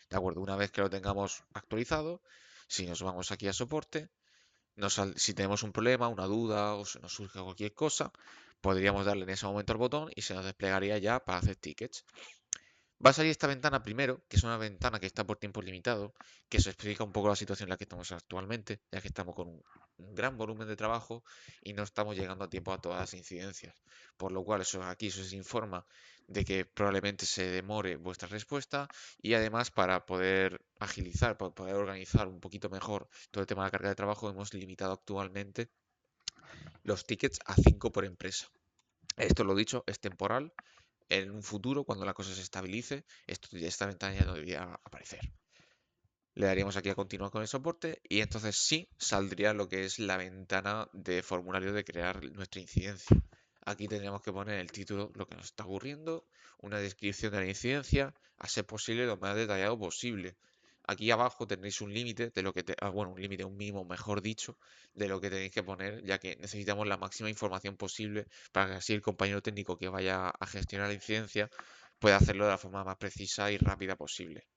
De acuerdo, una vez que lo tengamos actualizado, si nos vamos aquí a soporte, si tenemos un problema, una duda o se nos surge cualquier cosa, podríamos darle en ese momento al botón y se nos desplegaría ya para hacer tickets. Va a salir esta ventana primero, que es una ventana que está por tiempo limitado, que se explica un poco la situación en la que estamos actualmente, ya que estamos con un gran volumen de trabajo y no estamos llegando a tiempo a todas las incidencias. Por lo cual, aquí se os informa de que probablemente se demore vuestra respuesta y además para poder agilizar, para poder organizar un poquito mejor todo el tema de la carga de trabajo, hemos limitado actualmente los tickets a 5 por empresa. Esto, lo dicho, es temporal. En un futuro, cuando la cosa se estabilice, esta ventana ya no debería aparecer. Le daríamos aquí a continuar con el soporte y entonces sí saldría lo que es la ventana de formulario de crear nuestra incidencia. Aquí tendríamos que poner el título, lo que nos está ocurriendo, una descripción de la incidencia, a ser posible lo más detallado posible. aquí abajo tendréis un límite de lo que bueno, un límite, un mínimo, mejor dicho, de lo que tenéis que poner, ya que necesitamos la máxima información posible para que así el compañero técnico que vaya a gestionar la incidencia pueda hacerlo de la forma más precisa y rápida posible.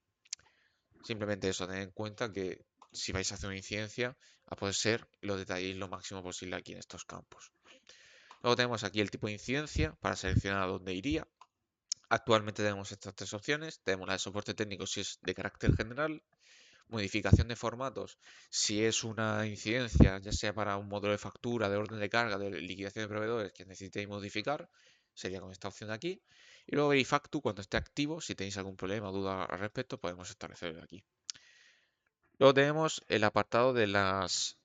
Simplemente eso, tened en cuenta que si vais a hacer una incidencia, a poder ser, lo detalléis lo máximo posible aquí en estos campos. Luego tenemos aquí el tipo de incidencia para seleccionar a dónde iría. Actualmente tenemos estas tres opciones. Tenemos la de soporte técnico si es de carácter general, modificación de formatos si es una incidencia, ya sea para un módulo de factura, de orden de carga, de liquidación de proveedores que necesitéis modificar, sería con esta opción de aquí. Y luego Verifactu cuando esté activo, si tenéis algún problema o duda al respecto, podemos establecerlo aquí. Luego tenemos el apartado de las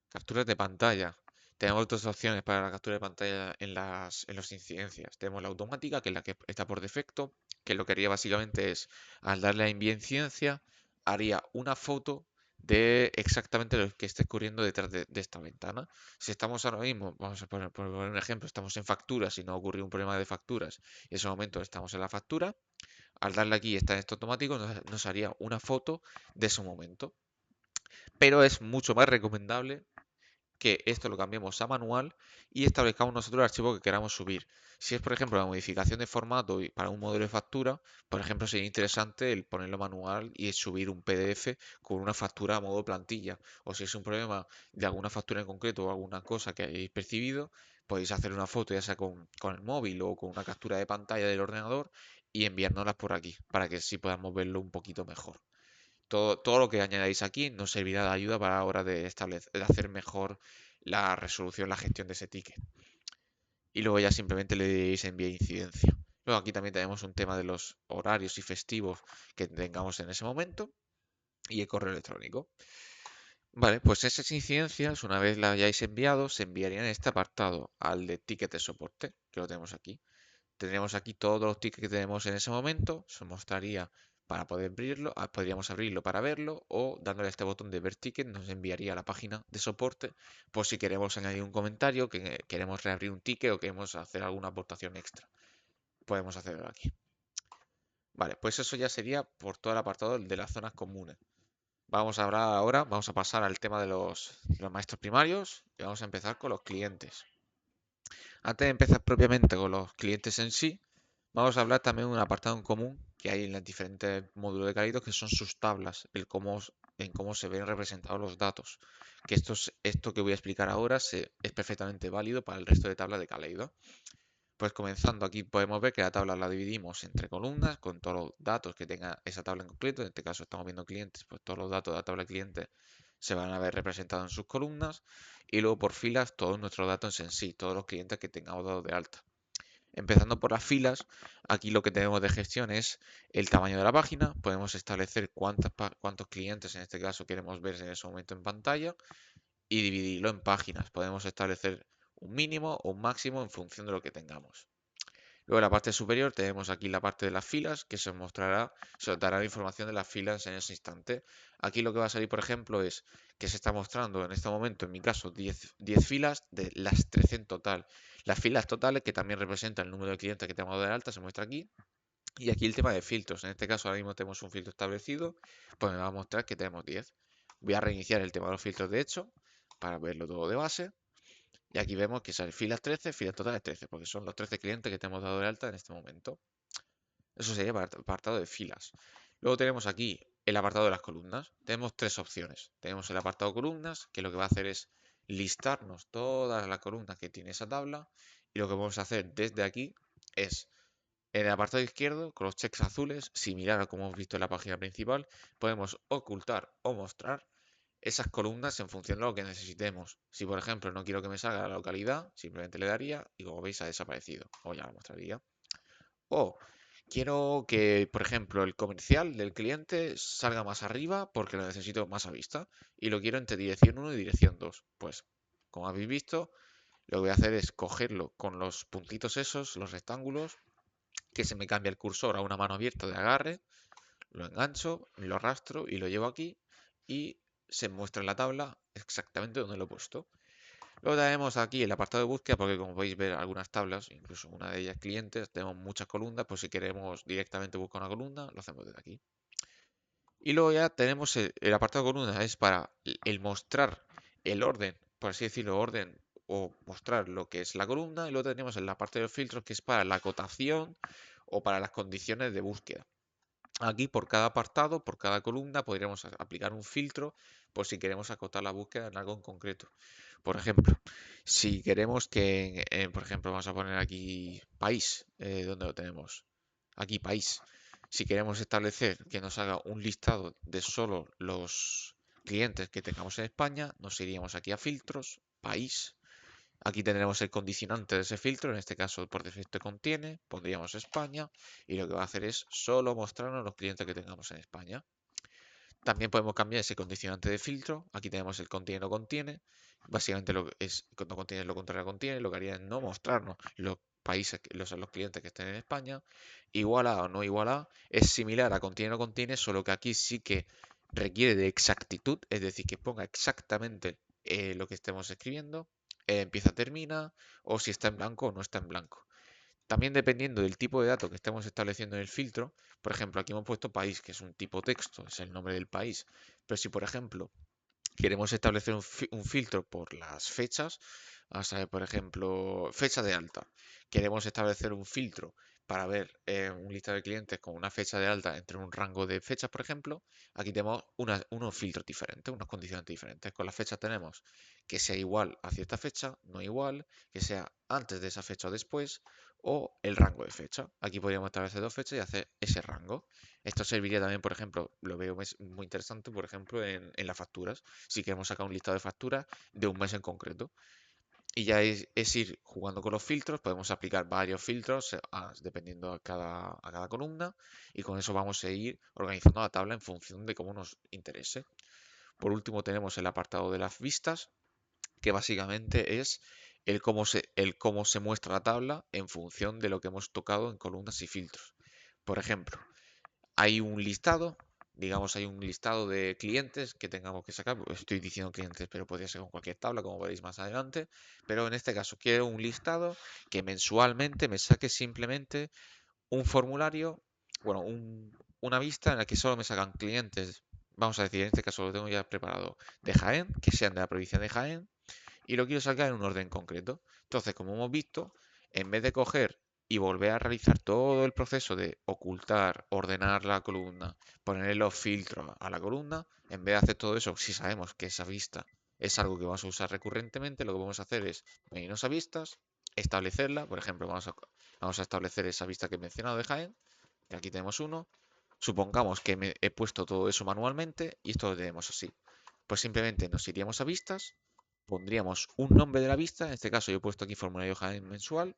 capturas de pantalla. Tenemos dos opciones para la captura de pantalla en las incidencias. Tenemos la automática, que es la que está por defecto, que lo que haría básicamente es, al darle a enviar incidencia, haría una foto de exactamente lo que esté ocurriendo detrás de esta ventana. Si estamos ahora mismo, vamos a poner un ejemplo, estamos en facturas y no ocurrió un problema de facturas, y en ese momento estamos en la factura, al darle aquí está en esto automático, nos haría una foto de ese momento. Pero es mucho más recomendable que esto lo cambiemos a manual y establezcamos nosotros el archivo que queramos subir. Si es, por ejemplo, la modificación de formato para un modelo de factura, por ejemplo, sería interesante el ponerlo manual y subir un PDF con una factura a modo plantilla. O si es un problema de alguna factura en concreto o alguna cosa que hayáis percibido, podéis hacer una foto ya sea con el móvil o con una captura de pantalla del ordenador y enviárnoslas por aquí para que así podamos verlo un poquito mejor. Todo lo que añadáis aquí nos servirá de ayuda para la hora de hacer mejor la resolución, la gestión de ese ticket. Y luego ya simplemente le diréis enviar incidencia. Luego aquí también tenemos un tema de los horarios y festivos que tengamos en ese momento y el correo electrónico. Vale, pues esas incidencias, una vez las hayáis enviado, se enviarían en este apartado, al de ticket de soporte, que lo tenemos aquí. Tendríamos aquí todos los tickets que tenemos en ese momento, se mostraría para poder abrirlo, podríamos abrirlo para verlo o dándole a este botón de ver ticket nos enviaría a la página de soporte por si queremos añadir un comentario, que queremos reabrir un ticket o queremos hacer alguna aportación extra. Podemos hacerlo aquí. Vale, pues eso ya sería por todo el apartado de las zonas comunes. Vamos a hablar ahora, vamos a pasar al tema de los maestros primarios y vamos a empezar con los clientes. Antes de empezar propiamente con los clientes en sí, vamos a hablar también de un apartado en común que hay en los diferentes módulos de Kaleido, que son sus tablas, en cómo se ven representados los datos. Que esto que voy a explicar ahora es perfectamente válido para el resto de tablas de Kaleido. Pues comenzando aquí podemos ver que la tabla la dividimos entre columnas con todos los datos que tenga esa tabla en concreto. En este caso estamos viendo clientes, pues todos los datos de la tabla de clientes se van a ver representados en sus columnas. Y luego por filas todos nuestros datos en sí, todos los clientes que tengamos dados de alta. Empezando por las filas, aquí lo que tenemos de gestión es el tamaño de la página. Podemos establecer cuántos clientes en este caso queremos ver en ese momento en pantalla y dividirlo en páginas. Podemos establecer un mínimo o un máximo en función de lo que tengamos. Luego en la parte superior tenemos aquí la parte de las filas que se os dará la información de las filas en ese instante. Aquí lo que va a salir, por ejemplo, es que se está mostrando en este momento, en mi caso, 10 filas de las 13 en total. Las filas totales, que también representan el número de clientes que tenemos de alta, se muestra aquí. Y aquí el tema de filtros. En este caso ahora mismo tenemos un filtro establecido, pues me va a mostrar que tenemos 10. Voy a reiniciar el tema de los filtros de hecho para verlo todo de base. Y aquí vemos que sale filas 13, filas totales 13, porque son los 13 clientes que te hemos dado de alta en este momento. Eso sería para el apartado de filas. Luego tenemos aquí el apartado de las columnas. Tenemos tres opciones. Tenemos el apartado columnas, que lo que va a hacer es listarnos todas las columnas que tiene esa tabla. Y lo que vamos a hacer desde aquí es, en el apartado izquierdo, con los checks azules, similar a como hemos visto en la página principal, podemos ocultar o mostrar esas columnas en función de lo que necesitemos. Si por ejemplo no quiero que me salga la localidad, simplemente le daría y como veis ha desaparecido. O ya lo mostraría. O quiero que, por ejemplo, el comercial del cliente salga más arriba porque lo necesito más a vista. Y lo quiero entre dirección 1 y dirección 2. Pues, como habéis visto, lo que voy a hacer es cogerlo con los puntitos esos, los rectángulos, que se me cambia el cursor a una mano abierta de agarre, lo engancho, lo arrastro y lo llevo aquí y se muestra en la tabla exactamente donde lo he puesto. Luego tenemos aquí el apartado de búsqueda porque como podéis ver algunas tablas, incluso una de ellas clientes, tenemos muchas columnas, pues si queremos directamente buscar una columna, lo hacemos desde aquí. Y luego ya tenemos el apartado columna, es para el mostrar el orden, por así decirlo, orden o mostrar lo que es la columna. Y luego tenemos en la parte de los filtros, que es para la acotación o para las condiciones de búsqueda. Aquí por cada apartado, por cada columna, podríamos aplicar un filtro por si queremos acotar la búsqueda en algo en concreto. Por ejemplo, si queremos que, por ejemplo, vamos a poner aquí país, ¿dónde lo tenemos? Aquí país. Si queremos establecer que nos haga un listado de solo los clientes que tengamos en España, nos iríamos aquí a filtros, país. Aquí tendremos el condicionante de ese filtro, en este caso por defecto contiene, pondríamos España y lo que va a hacer es solo mostrarnos los clientes que tengamos en España. También podemos cambiar ese condicionante de filtro. Aquí tenemos el contiene o contiene. Básicamente lo que es no contiene lo contrario a contiene, lo que haría es no mostrarnos los países, los clientes que estén en España. Igual a o no igual a es similar a contiene o contiene, solo que aquí sí que requiere de exactitud, es decir, que ponga exactamente lo que estemos escribiendo, empieza, termina, o si está en blanco o no está en blanco. También dependiendo del tipo de dato que estemos estableciendo en el filtro, por ejemplo, aquí hemos puesto país, que es un tipo texto, es el nombre del país. Pero si, por ejemplo, queremos establecer un filtro por las fechas, vamos a ver, por ejemplo, fecha de alta. Queremos establecer un filtro para ver un listado de clientes con una fecha de alta entre un rango de fechas, por ejemplo. Aquí tenemos unos filtros diferentes, unas condiciones diferentes. Con las fechas tenemos que sea igual a cierta fecha, no igual, que sea antes de esa fecha o después, o el rango de fecha. Aquí podríamos establecer dos fechas y hacer ese rango. Esto serviría también, por ejemplo, lo veo muy interesante, por ejemplo, en las facturas. Si queremos sacar un listado de facturas de un mes en concreto. Y ya es ir jugando con los filtros, podemos aplicar varios filtros dependiendo a cada columna y con eso vamos a ir organizando la tabla en función de cómo nos interese. Por último tenemos el apartado de las vistas, que básicamente es el cómo se muestra la tabla en función de lo que hemos tocado en columnas y filtros. Por ejemplo, hay un listado, digamos, hay un listado de clientes que tengamos que sacar. Estoy diciendo clientes, pero podría ser con cualquier tabla, como veréis más adelante. Pero en este caso quiero un listado que mensualmente me saque simplemente un formulario, bueno, una vista en la que solo me sacan clientes. Vamos a decir, en este caso lo tengo ya preparado de Jaén, que sean de la provincia de Jaén, y lo quiero sacar en un orden concreto. Entonces, como hemos visto, en vez de coger y volver a realizar todo el proceso de ocultar, ordenar la columna, ponerle los filtros a la columna, en vez de hacer todo eso, si sabemos que esa vista es algo que vamos a usar recurrentemente, lo que vamos a hacer es venirnos a vistas, establecerla, por ejemplo, vamos a establecer esa vista que he mencionado de Jaén, que aquí tenemos uno, supongamos que me he puesto todo eso manualmente y esto lo tenemos así. Pues simplemente nos iríamos a vistas, pondríamos un nombre de la vista, en este caso yo he puesto aquí formulario Jaén mensual,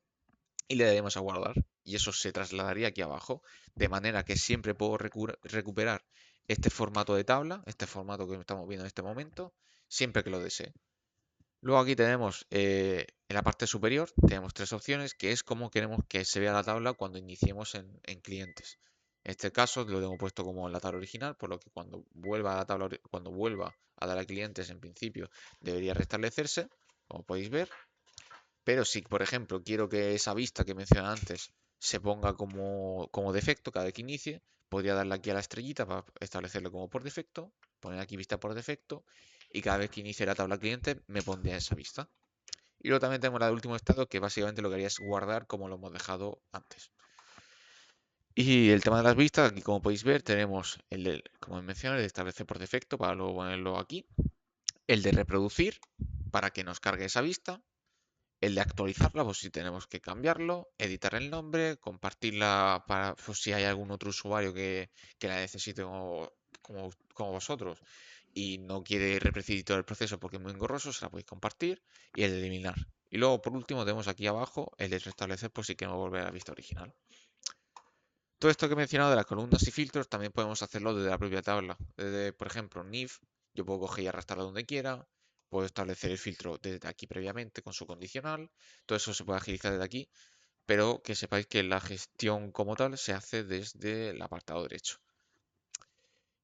y le daríamos a guardar. Y eso se trasladaría aquí abajo, de manera que siempre puedo recuperar este formato de tabla, este formato que estamos viendo en este momento, siempre que lo desee. Luego aquí tenemos en la parte superior, tenemos tres opciones, que es cómo queremos que se vea la tabla cuando iniciemos en clientes. En este caso lo tengo puesto como en la tabla original, por lo que cuando vuelva a la tabla, cuando vuelva a dar a clientes, en principio debería restablecerse, como podéis ver. Pero si, por ejemplo, quiero que esa vista que mencioné antes se ponga como defecto cada vez que inicie, podría darle aquí a la estrellita para establecerlo como por defecto, poner aquí vista por defecto y cada vez que inicie la tabla cliente me pondría esa vista. Y luego también tenemos la de último estado que básicamente lo que haría es guardar como lo hemos dejado antes. Y el tema de las vistas, aquí como podéis ver tenemos como he mencionado, el de establecer por defecto para luego ponerlo aquí, el de reproducir para que nos cargue esa vista, el de actualizarla, pues si tenemos que cambiarlo, editar el nombre, compartirla para pues, si hay algún otro usuario que la necesite como vosotros y no quiere repetir todo el proceso porque es muy engorroso, se la podéis compartir y el de eliminar. Y luego, por último, tenemos aquí abajo el de restablecer por si queremos volver a la vista original. Todo esto que he mencionado de las columnas y filtros también podemos hacerlo desde la propia tabla. Desde, por ejemplo, NIF, yo puedo coger y arrastrarlo donde quiera, puedo establecer el filtro desde aquí previamente con su condicional, todo eso se puede agilizar desde aquí, pero que sepáis que la gestión como tal se hace desde el apartado derecho.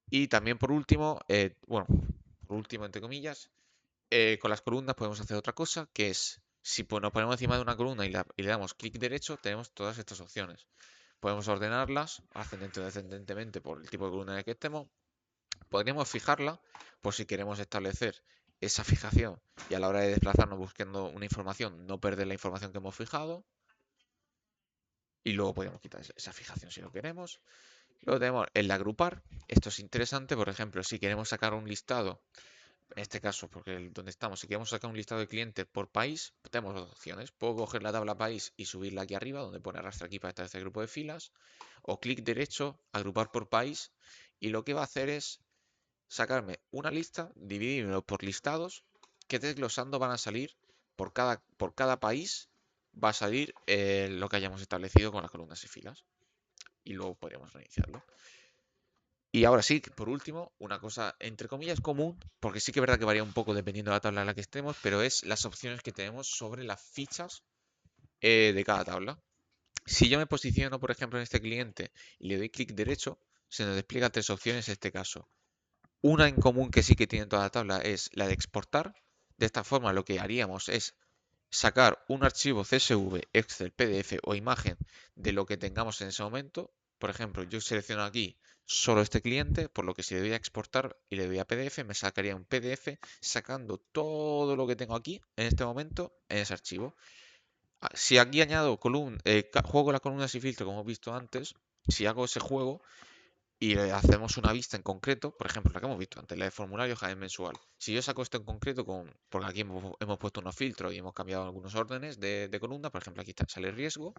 Y también por último, bueno, por último entre comillas, con las columnas podemos hacer otra cosa, que es, si nos ponemos encima de una columna y le damos clic derecho, tenemos todas estas opciones. Podemos ordenarlas ascendente o descendentemente por el tipo de columna en el que estemos. Podríamos fijarla por si queremos establecer esa fijación y a la hora de desplazarnos buscando una información no perder la información que hemos fijado. Y luego podemos quitar esa fijación si lo queremos. Luego tenemos el agrupar. Esto es interesante, por ejemplo, si queremos sacar un listado, en este caso, porque donde estamos, si queremos sacar un listado de clientes por país, tenemos dos opciones. Puedo coger la tabla país y subirla aquí arriba, donde pone arrastra aquí para establecer grupo de filas, o clic derecho, agrupar por país, y lo que va a hacer es sacarme una lista, dividirlo por listados, que desglosando van a salir por cada país, va a salir lo que hayamos establecido con las columnas y filas. Y luego podríamos reiniciarlo. Y ahora sí, por último, una cosa entre comillas común, porque sí que es verdad que varía un poco dependiendo de la tabla en la que estemos, pero es las opciones que tenemos sobre las fichas de cada tabla. Si yo me posiciono, por ejemplo, en este cliente y le doy clic derecho, se nos despliega tres opciones en este caso. Una en común que sí que tiene toda la tabla es la de exportar. De esta forma lo que haríamos es sacar un archivo CSV, Excel, PDF o imagen de lo que tengamos en ese momento. Por ejemplo, yo selecciono aquí solo este cliente, por lo que si le doy a exportar y le doy a PDF, me sacaría un PDF sacando todo lo que tengo aquí en este momento en ese archivo. Si aquí añado juego las columnas y filtro, como hemos visto antes, si hago ese juego, y le hacemos una vista en concreto, por ejemplo, la que hemos visto antes, la de formulario Jaén mensual. Si yo saco esto en concreto, porque aquí hemos puesto unos filtros y hemos cambiado algunos órdenes de columna, por ejemplo, aquí sale riesgo.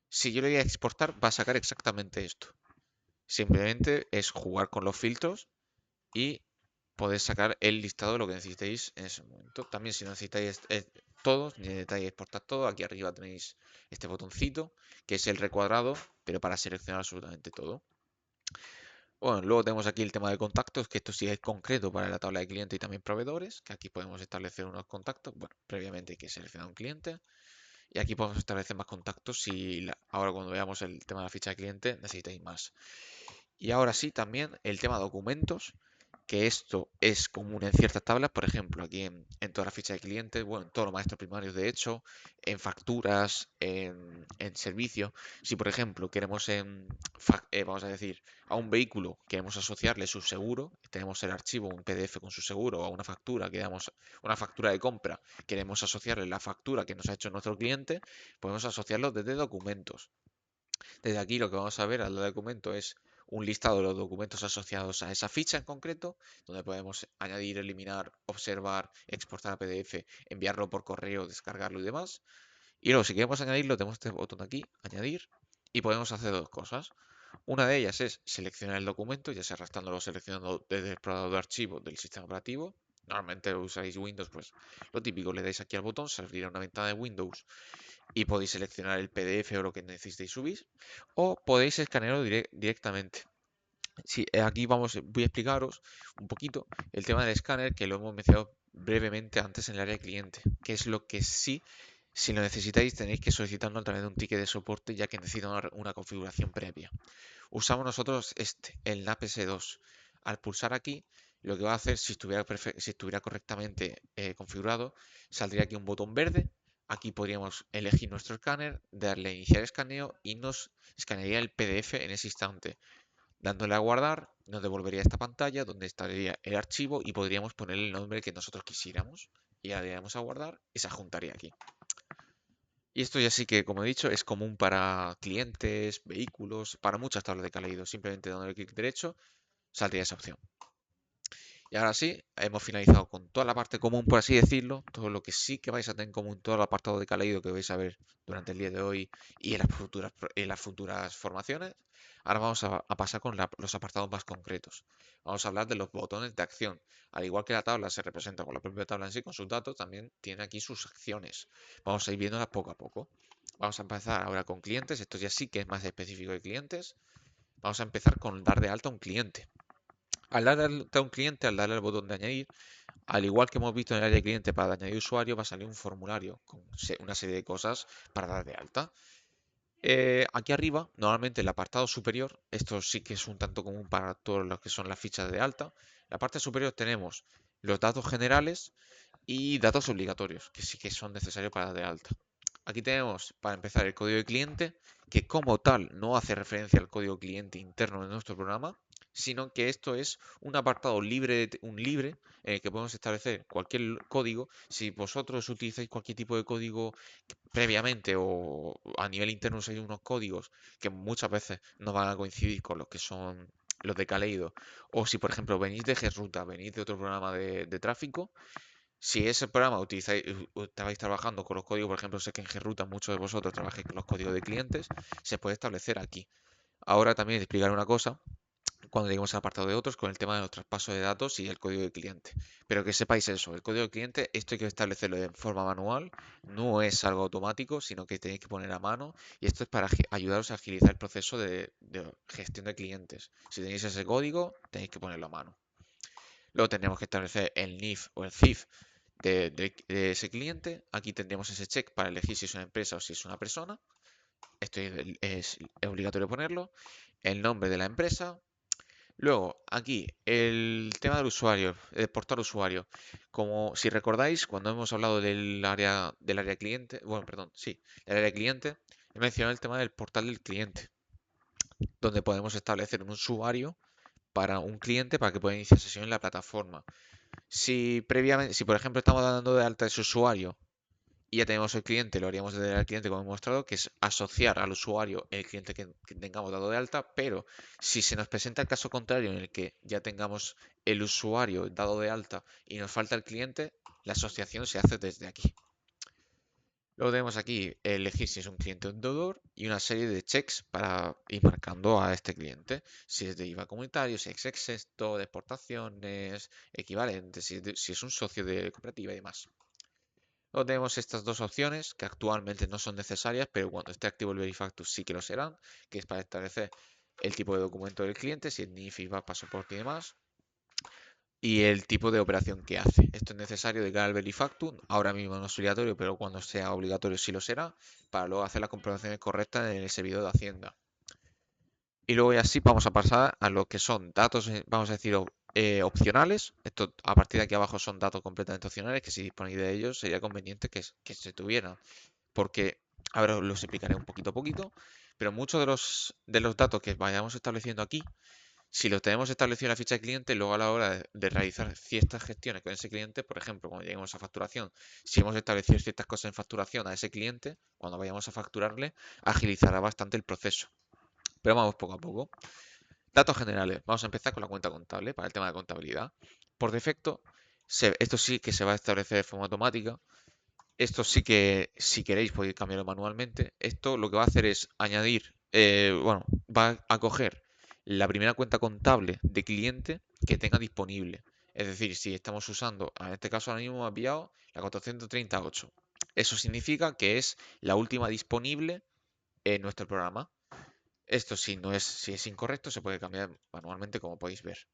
Si yo le voy a exportar, va a sacar exactamente esto. Simplemente es jugar con los filtros y podéis sacar el listado de lo que necesitéis en ese momento. También si no necesitáis todos, ni necesitáis exportar todo, aquí arriba tenéis este botoncito, que es el recuadrado, pero para seleccionar absolutamente todo. Bueno, luego tenemos aquí el tema de contactos, que esto sí es concreto para la tabla de clientes y también proveedores, que aquí podemos establecer unos contactos. Bueno, previamente hay que seleccionar un cliente y aquí podemos establecer más contactos si ahora cuando veamos el tema de la ficha de cliente necesitáis más. Y ahora sí, también el tema de documentos, que esto es común en ciertas tablas, por ejemplo, aquí en toda la ficha de clientes, bueno, en todos los maestros primarios, de hecho, en facturas, en servicio. Si, por ejemplo, queremos vamos a decir, a un vehículo queremos asociarle su seguro, tenemos el archivo, un PDF con su seguro, o a una factura, queremos una factura de compra, queremos asociarle la factura que nos ha hecho nuestro cliente, podemos asociarlo desde documentos. Desde aquí lo que vamos a ver al documento es un listado de los documentos asociados a esa ficha en concreto, donde podemos añadir, eliminar, observar, exportar a PDF, enviarlo por correo, descargarlo y demás. Y luego si queremos añadirlo, tenemos este botón aquí, añadir, y podemos hacer dos cosas. Una de ellas es seleccionar el documento, ya sea arrastrándolo o seleccionando desde el explorador de archivos del sistema operativo. Normalmente usáis Windows, pues lo típico, le dais aquí al botón, se abrirá una ventana de Windows y podéis seleccionar el PDF o lo que necesitéis subir, o podéis escanearlo directamente. Sí, aquí voy a explicaros un poquito el tema del escáner, que lo hemos mencionado brevemente antes en el área de cliente, que es lo que sí, si lo necesitáis, tenéis que solicitarlo a través de un ticket de soporte, ya que necesita una configuración previa. Usamos nosotros el NAP-S2. Al pulsar aquí, lo que va a hacer, si estuviera correctamente configurado, saldría aquí un botón verde. Aquí podríamos elegir nuestro escáner, darle a iniciar escaneo y nos escanearía el PDF en ese instante. Dándole a guardar, nos devolvería esta pantalla donde estaría el archivo y podríamos ponerle el nombre que nosotros quisiéramos. Y le daríamos a guardar y se adjuntaría aquí. Y esto ya sí que, como he dicho, es común para clientes, vehículos, para muchas tablas de Kaleido. Simplemente dándole clic derecho saldría esa opción. Y ahora sí, hemos finalizado con toda la parte común, por así decirlo, todo lo que sí que vais a tener en común, todo el apartado de Kaleido que vais a ver durante el día de hoy y en las futuras formaciones. Ahora vamos a pasar con los apartados más concretos. Vamos a hablar de los botones de acción. Al igual que la tabla se representa con la propia tabla en sí, con sus datos, también tiene aquí sus acciones. Vamos a ir viéndolas poco a poco. Vamos a empezar ahora con clientes. Esto ya sí que es más específico de clientes. Vamos a empezar con dar de alta a un cliente. Al dar de alta a un cliente, al darle al botón de añadir, al igual que hemos visto en el área de cliente para añadir usuario, va a salir un formulario con una serie de cosas para dar de alta. Aquí arriba, normalmente en el apartado superior, esto sí que es un tanto común para todos los que son las fichas de alta. En la parte superior tenemos los datos generales y datos obligatorios, que sí que son necesarios para dar de alta. Aquí tenemos, para empezar, el código de cliente, que como tal no hace referencia al código cliente interno de nuestro programa, sino que esto es un apartado libre, un libre, en el que podemos establecer cualquier código. Si vosotros utilizáis cualquier tipo de código previamente o a nivel interno usáis unos códigos que muchas veces no van a coincidir con los que son los de Kaleido, o si por ejemplo venís de GRuta, venís de otro programa de tráfico, si ese programa estabais trabajando con los códigos, por ejemplo, sé que en GRuta muchos de vosotros trabajáis con los códigos de clientes, se puede establecer aquí. Ahora también explicar una cosa cuando lleguemos al apartado de otros con el tema de los traspasos de datos y el código de cliente. Pero que sepáis eso, el código de cliente, esto hay que establecerlo de forma manual, no es algo automático, sino que tenéis que poner a mano y esto es para ayudaros a agilizar el proceso de gestión de clientes. Si tenéis ese código, tenéis que ponerlo a mano. Luego tendremos que establecer el NIF o el CIF de ese cliente. Aquí tendríamos ese check para elegir si es una empresa o si es una persona. Esto es obligatorio ponerlo. El nombre de la empresa. Luego, aquí, el tema del usuario, el portal usuario. Como si recordáis, cuando hemos hablado del área cliente, bueno, perdón, sí, del área cliente, he mencionado el tema del portal del cliente, donde podemos establecer un usuario para un cliente para que pueda iniciar sesión en la plataforma. Si previamente, si por ejemplo estamos dando de alta ese usuario y ya tenemos el cliente, lo haríamos desde el cliente como he mostrado, que es asociar al usuario el cliente que tengamos dado de alta, pero si se nos presenta el caso contrario en el que ya tengamos el usuario dado de alta y nos falta el cliente, la asociación se hace desde aquí. Luego tenemos aquí elegir si es un cliente o un deudor y una serie de checks para ir marcando a este cliente. Si es de IVA comunitario, si es exento, de exportaciones, equivalentes, si es un socio de cooperativa y demás. Luego tenemos estas dos opciones que actualmente no son necesarias, pero cuando esté activo el Verifactus sí que lo serán, que es para establecer el tipo de documento del cliente, si es NIF, IVA, pasaporte y demás, y el tipo de operación que hace. Esto es necesario de cara al Verifactum, ahora mismo no es obligatorio, pero cuando sea obligatorio sí lo será, para luego hacer las comprobaciones correctas en el servidor de Hacienda. Y luego ya sí vamos a pasar a lo que son datos, vamos a decir, opcionales. Esto a partir de aquí abajo son datos completamente opcionales que si disponéis de ellos sería conveniente que se tuvieran. Porque ahora os los explicaré un poquito a poquito, pero muchos de los datos que vayamos estableciendo aquí, si los tenemos establecido en la ficha de cliente, luego a la hora de realizar ciertas gestiones con ese cliente, por ejemplo, cuando lleguemos a facturación, si hemos establecido ciertas cosas en facturación a ese cliente, cuando vayamos a facturarle, agilizará bastante el proceso. Pero vamos poco a poco. Datos generales. Vamos a empezar con la cuenta contable para el tema de contabilidad. Por defecto, esto sí que se va a establecer de forma automática. Esto sí que, si queréis, podéis cambiarlo manualmente. Esto lo que va a hacer es añadir, bueno, va a coger la primera cuenta contable de cliente que tenga disponible. Es decir, si estamos usando, en este caso ahora mismo me ha pillado la 438. Eso significa que es la última disponible en nuestro programa. Esto si es incorrecto, se puede cambiar manualmente, como podéis ver.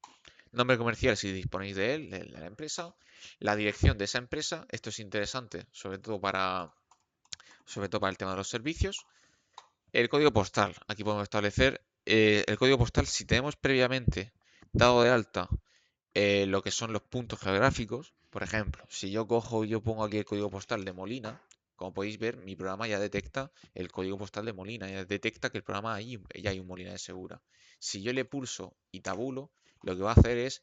Nombre comercial, si disponéis de él, de la empresa. La dirección de esa empresa. Esto es interesante, sobre todo para el tema de los servicios. El código postal. Aquí podemos establecer el código postal si tenemos previamente dado de alta lo que son los puntos geográficos. Por ejemplo, si yo cojo y yo pongo aquí el código postal de Molina, como podéis ver, mi programa ya detecta el código postal de Molina, ya detecta que el programa ahí ya hay un Molina de Segura. Si yo le pulso y tabulo, lo que va a hacer es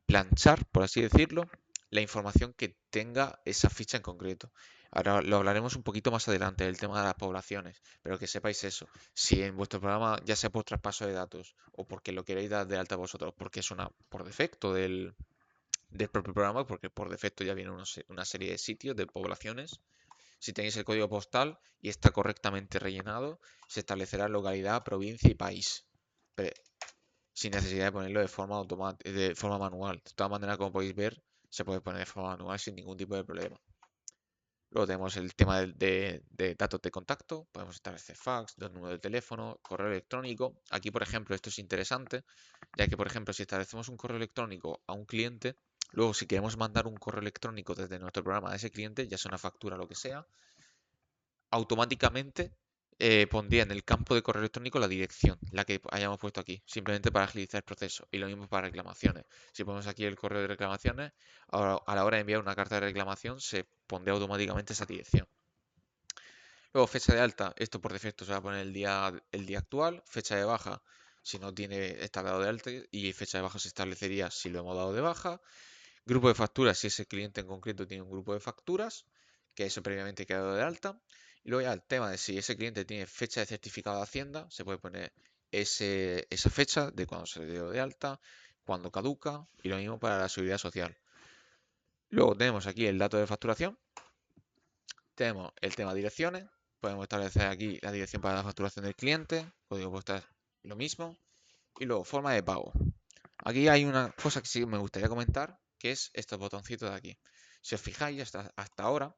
planchar, por así decirlo, la información que tenga esa ficha en concreto. Ahora lo hablaremos un poquito más adelante, el tema de las poblaciones, pero que sepáis eso. Si en vuestro programa, ya sea por traspaso de datos o porque lo queréis dar de alta vosotros, porque es una por defecto del propio programa, porque por defecto ya viene una serie de sitios, de poblaciones. Si tenéis el código postal y está correctamente rellenado, se establecerá localidad, provincia y país. Sin necesidad de ponerlo de forma manual. De todas maneras, como podéis ver, se puede poner de forma manual sin ningún tipo de problema. Luego tenemos el tema de datos de contacto. Podemos establecer fax, dos números de teléfono, correo electrónico. Aquí, por ejemplo, esto es interesante, ya que, por ejemplo, si establecemos un correo electrónico a un cliente, luego si queremos mandar un correo electrónico desde nuestro programa a ese cliente, ya sea una factura o lo que sea, automáticamente pondría en el campo de correo electrónico la dirección, la que hayamos puesto aquí, simplemente para agilizar el proceso. Y lo mismo para reclamaciones. Si ponemos aquí el correo de reclamaciones, a la hora de enviar una carta de reclamación se pondría automáticamente esa dirección. Luego, fecha de alta, esto por defecto se va a poner el día actual. Fecha de baja, si no tiene, está dado de alta, y fecha de baja se establecería si lo hemos dado de baja. Grupo de facturas, si ese cliente en concreto tiene un grupo de facturas, que eso previamente ha quedado de alta. Y luego ya el tema de si ese cliente tiene fecha de certificado de Hacienda, se puede poner esa fecha de cuando se le dio de alta, cuando caduca, y lo mismo para la seguridad social. Luego tenemos aquí el dato de facturación, tenemos el tema de direcciones, podemos establecer aquí la dirección para la facturación del cliente, código postal lo mismo, y luego forma de pago. Aquí hay una cosa que sí me gustaría comentar, que es estos botoncitos de aquí. Si os fijáis, hasta ahora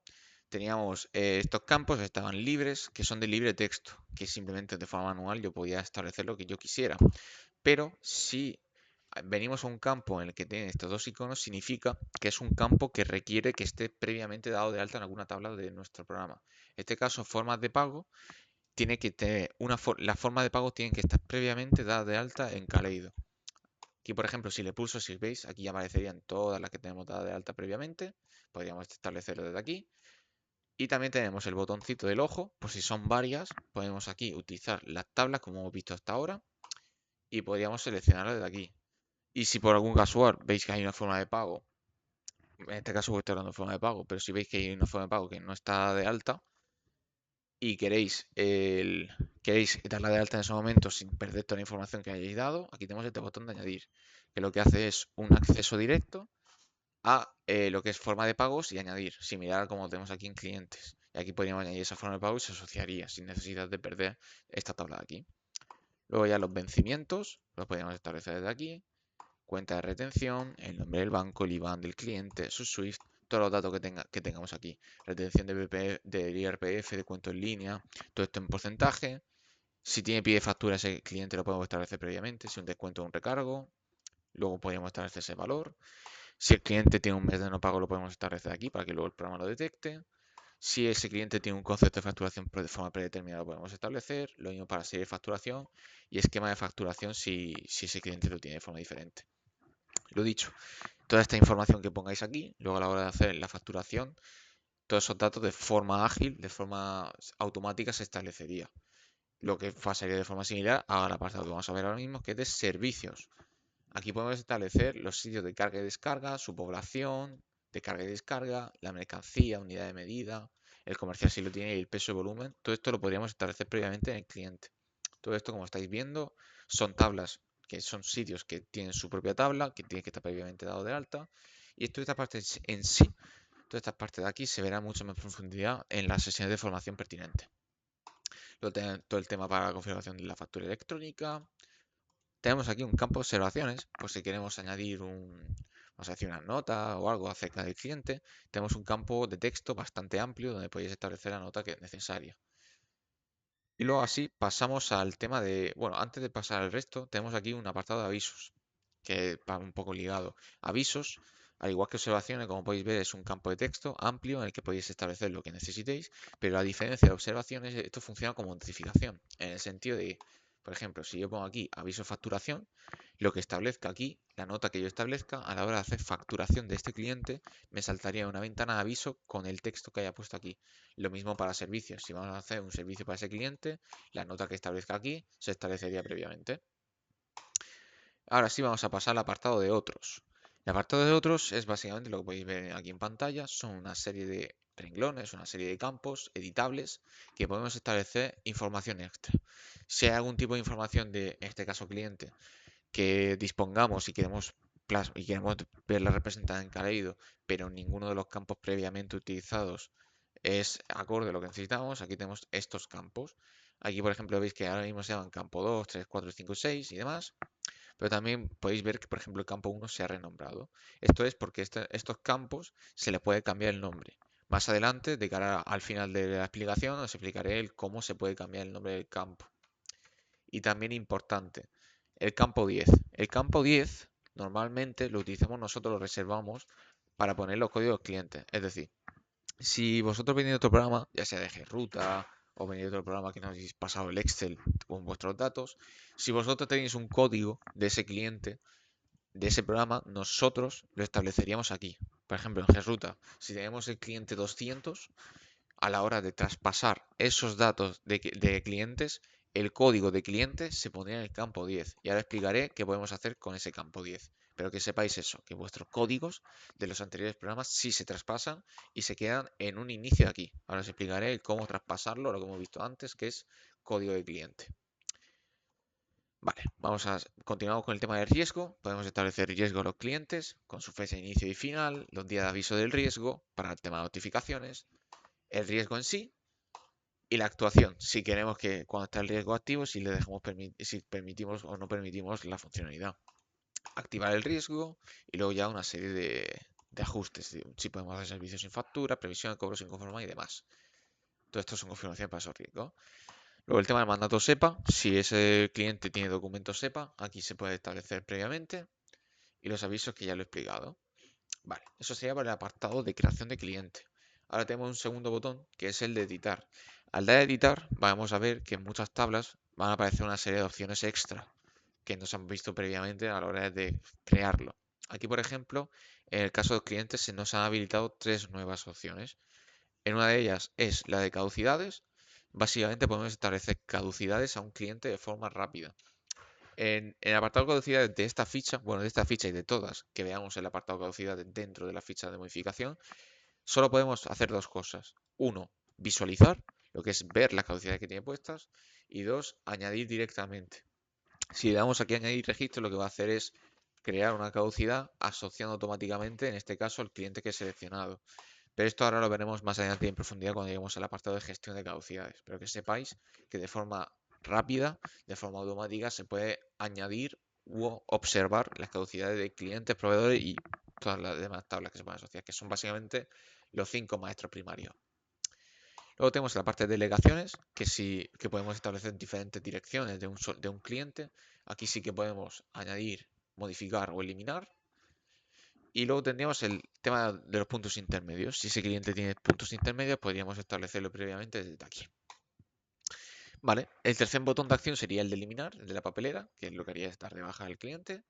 teníamos estos campos estaban libres, que son de libre texto, que simplemente de forma manual yo podía establecer lo que yo quisiera. Pero si venimos a un campo en el que tiene estos dos iconos, significa que es un campo que requiere que esté previamente dado de alta en alguna tabla de nuestro programa. En este caso, formas de pago, tiene que tener las formas de pago tienen que estar previamente dadas de alta en Kaleido. Aquí, por ejemplo, si le pulso, si veis, aquí aparecerían todas las que tenemos dadas de alta previamente. Podríamos establecerlo desde aquí. Y también tenemos el botoncito del ojo, por si son varias, podemos aquí utilizar las tablas como hemos visto hasta ahora y podríamos seleccionarlo desde aquí. Y si por algún casual veis que hay una forma de pago, en este caso estoy hablando de forma de pago, pero si veis que hay una forma de pago que no está de alta y queréis darla de alta en ese momento sin perder toda la información que hayáis dado, aquí tenemos este botón de añadir, que lo que hace es un acceso directo a lo que es forma de pagos y añadir, similar a como tenemos aquí en clientes. Y aquí podríamos añadir esa forma de pago y se asociaría sin necesidad de perder esta tabla de aquí. Luego ya los vencimientos los podríamos establecer desde aquí. Cuenta de retención, el nombre del banco, el IBAN del cliente, su SWIFT, todos los datos que tengamos aquí. Retención del IRPF, de cuento en línea, todo esto en porcentaje. Si tiene pie de factura ese cliente lo podemos establecer previamente, si un descuento o un recargo. Luego podríamos establecer ese valor. Si el cliente tiene un mes de no pago, lo podemos establecer aquí para que luego el programa lo detecte. Si ese cliente tiene un concepto de facturación de forma predeterminada, lo podemos establecer. Lo mismo para serie de facturación y esquema de facturación si ese cliente lo tiene de forma diferente. Lo dicho, toda esta información que pongáis aquí, luego a la hora de hacer la facturación, todos esos datos de forma ágil, de forma automática se establecería. Lo que pasaría de forma similar a la parte que vamos a ver ahora mismo, que es de servicios. Aquí podemos establecer los sitios de carga y descarga, su población, de carga y descarga, la mercancía, unidad de medida, el comercial si lo tiene y el peso y volumen. Todo esto lo podríamos establecer previamente en el cliente. Todo esto, como estáis viendo, son tablas que son sitios que tienen su propia tabla, que tiene que estar previamente dado de alta. Y toda esta parte en sí, toda esta parte de aquí se verá mucho más en profundidad en las sesiones de formación pertinente. Luego todo el tema para la configuración de la factura electrónica, tenemos aquí un campo de observaciones, por si queremos añadir vamos a decir una nota o algo acerca del cliente. Tenemos un campo de texto bastante amplio donde podéis establecer la nota que es necesaria. Y luego así pasamos al tema de, bueno, antes de pasar al resto, tenemos aquí un apartado de avisos, que va un poco ligado. Avisos, al igual que observaciones, como podéis ver, es un campo de texto amplio en el que podéis establecer lo que necesitéis, pero a diferencia de observaciones, esto funciona como notificación, en el sentido de, por ejemplo, si yo pongo aquí aviso facturación, lo que establezca aquí, la nota que yo establezca a la hora de hacer facturación de este cliente, me saltaría una ventana de aviso con el texto que haya puesto aquí. Lo mismo para servicios. Si vamos a hacer un servicio para ese cliente, la nota que establezca aquí se establecería previamente. Ahora sí vamos a pasar al apartado de otros. El apartado de otros es básicamente lo que podéis ver aquí en pantalla. Son una serie de renglones, una serie de campos editables que podemos establecer información extra. Si hay algún tipo de información de, en este caso cliente, que dispongamos y queremos verla representada en Kaleido, pero ninguno de los campos previamente utilizados es acorde a lo que necesitamos, aquí tenemos estos campos. Aquí, por ejemplo, veis que ahora mismo se llaman campo 2, 3, 4, 5, 6 y demás, pero también podéis ver que, por ejemplo, el campo 1 se ha renombrado. Esto es porque estos campos se le puede cambiar el nombre. Más adelante, de cara al final de la explicación, os explicaré cómo se puede cambiar el nombre del campo. Y también importante, el campo 10. El campo 10 normalmente lo utilizamos nosotros, lo reservamos para poner los códigos clientes. Es decir, si vosotros venís de otro programa, ya sea de Gruta o venís de otro programa que nos habéis pasado el Excel con vuestros datos, si vosotros tenéis un código de ese cliente, de ese programa, nosotros lo estableceríamos aquí. Por ejemplo, en Gruta, si tenemos el cliente 200, a la hora de traspasar esos datos de clientes, el código de cliente se pondría en el campo 10. Y ahora explicaré qué podemos hacer con ese campo 10. Pero que sepáis eso, que vuestros códigos de los anteriores programas sí se traspasan y se quedan en un inicio de aquí. Ahora os explicaré cómo traspasarlo, lo que hemos visto antes, que es código de cliente. Vale, vamos a continuamos con el tema del riesgo. Podemos establecer riesgo a los clientes con su fecha de inicio y final, los días de aviso del riesgo para el tema de notificaciones, el riesgo en sí y la actuación. Si queremos que cuando está el riesgo activo, si le dejamos si permitimos o no permitimos la funcionalidad. Activar el riesgo y luego ya una serie de ajustes. Si podemos hacer servicios sin factura, previsión de cobros sin conformidad y demás. Todo esto son confirmaciones para esos riesgos. Luego el tema del mandato SEPA, si ese cliente tiene documentos SEPA, aquí se puede establecer previamente y los avisos que ya lo he explicado. Vale, eso sería para el apartado de creación de cliente. Ahora tenemos un segundo botón que es el de editar. Al dar a editar vamos a ver que en muchas tablas van a aparecer una serie de opciones extra que no se han visto previamente a la hora de crearlo. Aquí, por ejemplo, en el caso de los clientes se nos han habilitado tres nuevas opciones. En una de ellas es la de caducidades. Básicamente podemos establecer caducidades a un cliente de forma rápida. En el apartado de caducidades de esta ficha, bueno, de esta ficha y de todas que veamos el apartado de caducidades dentro de la ficha de modificación, solo podemos hacer dos cosas. Uno, visualizar, lo que es ver las caducidades que tiene puestas. Y dos, añadir directamente. Si le damos aquí a añadir registro, lo que va a hacer es crear una caducidad asociando automáticamente, en este caso, el cliente que he seleccionado. Pero esto ahora lo veremos más adelante en profundidad cuando lleguemos al apartado de gestión de caducidades. Pero que sepáis que de forma rápida, de forma automática, se puede añadir u observar las caducidades de clientes, proveedores y todas las demás tablas que se pueden asociar, que son básicamente los 5 maestros primarios. Luego tenemos la parte de delegaciones, que sí que podemos establecer diferentes direcciones de un cliente. Aquí sí que podemos añadir, modificar o eliminar. Y luego tendríamos el tema de los puntos intermedios. Si ese cliente tiene puntos intermedios, podríamos establecerlo previamente desde aquí. Vale, el tercer botón de acción sería el de eliminar, el de la papelera, que es lo que haría es dar de baja al cliente.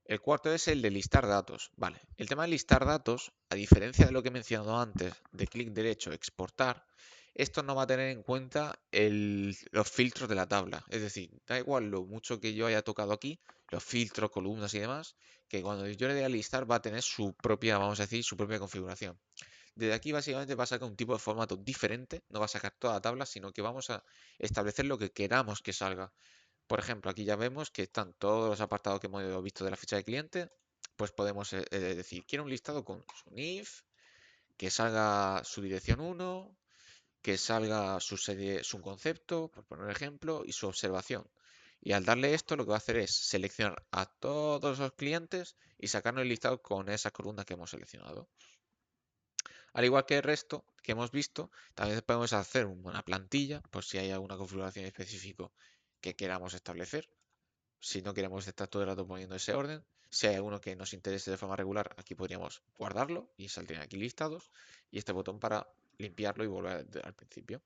El cuarto es el de listar datos. Vale, el tema de listar datos, a diferencia de lo que he mencionado antes, de clic derecho, exportar, esto no va a tener en cuenta los filtros de la tabla. Es decir, da igual lo mucho que yo haya tocado aquí, los filtros, columnas y demás, que cuando yo le dé a listar va a tener su propia, vamos a decir, su propia configuración. Desde aquí básicamente va a sacar un tipo de formato diferente, no va a sacar toda la tabla, sino que vamos a establecer lo que queramos que salga. Por ejemplo, aquí ya vemos que están todos los apartados que hemos visto de la ficha de cliente. Pues podemos decir, quiero un listado con su NIF, que salga su dirección 1, que salga su serie, su concepto, por poner un ejemplo, y su observación. Y al darle esto, lo que va a hacer es seleccionar a todos los clientes y sacarnos el listado con esas columnas que hemos seleccionado. Al igual que el resto que hemos visto, también podemos hacer una plantilla por si hay alguna configuración específica que queramos establecer. Si no queremos estar todo el rato poniendo ese orden, si hay alguno que nos interese de forma regular, aquí podríamos guardarlo y saldrían aquí listados. Y este botón para limpiarlo y volver al principio.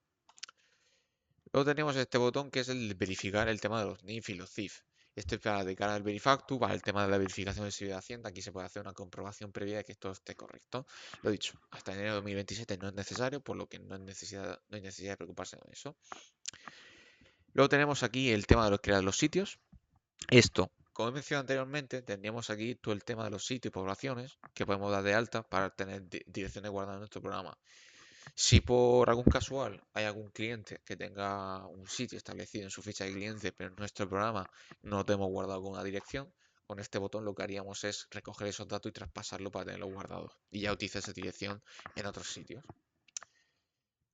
Luego tenemos este botón que es el de verificar el tema de los NIF y los CIF. Este es para de cara al Verifactu, para el tema de la verificación de seguridad de Hacienda. Aquí se puede hacer una comprobación previa de que todo esté correcto. Lo dicho, hasta enero de 2027 no es necesario, por lo que no hay necesidad de preocuparse de eso. Luego tenemos aquí el tema de crear los sitios. Esto, como he mencionado anteriormente, tendríamos aquí todo el tema de los sitios y poblaciones que podemos dar de alta para tener direcciones guardadas en nuestro programa. Si por algún casual hay algún cliente que tenga un sitio establecido en su ficha de cliente, pero en nuestro programa no lo tenemos guardado con una dirección, con este botón lo que haríamos es recoger esos datos y traspasarlo para tenerlos guardados y ya utilizar esa dirección en otros sitios.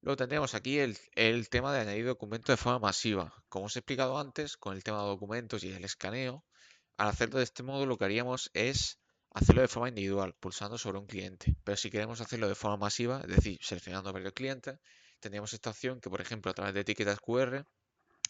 Luego tendríamos aquí el tema de añadir documentos de forma masiva. Como os he explicado antes, con el tema de documentos y el escaneo, al hacerlo de este modo lo que haríamos es hacerlo de forma individual, pulsando sobre un cliente. Pero si queremos hacerlo de forma masiva, es decir, seleccionando varios clientes, tendríamos esta opción que, por ejemplo, a través de etiquetas QR,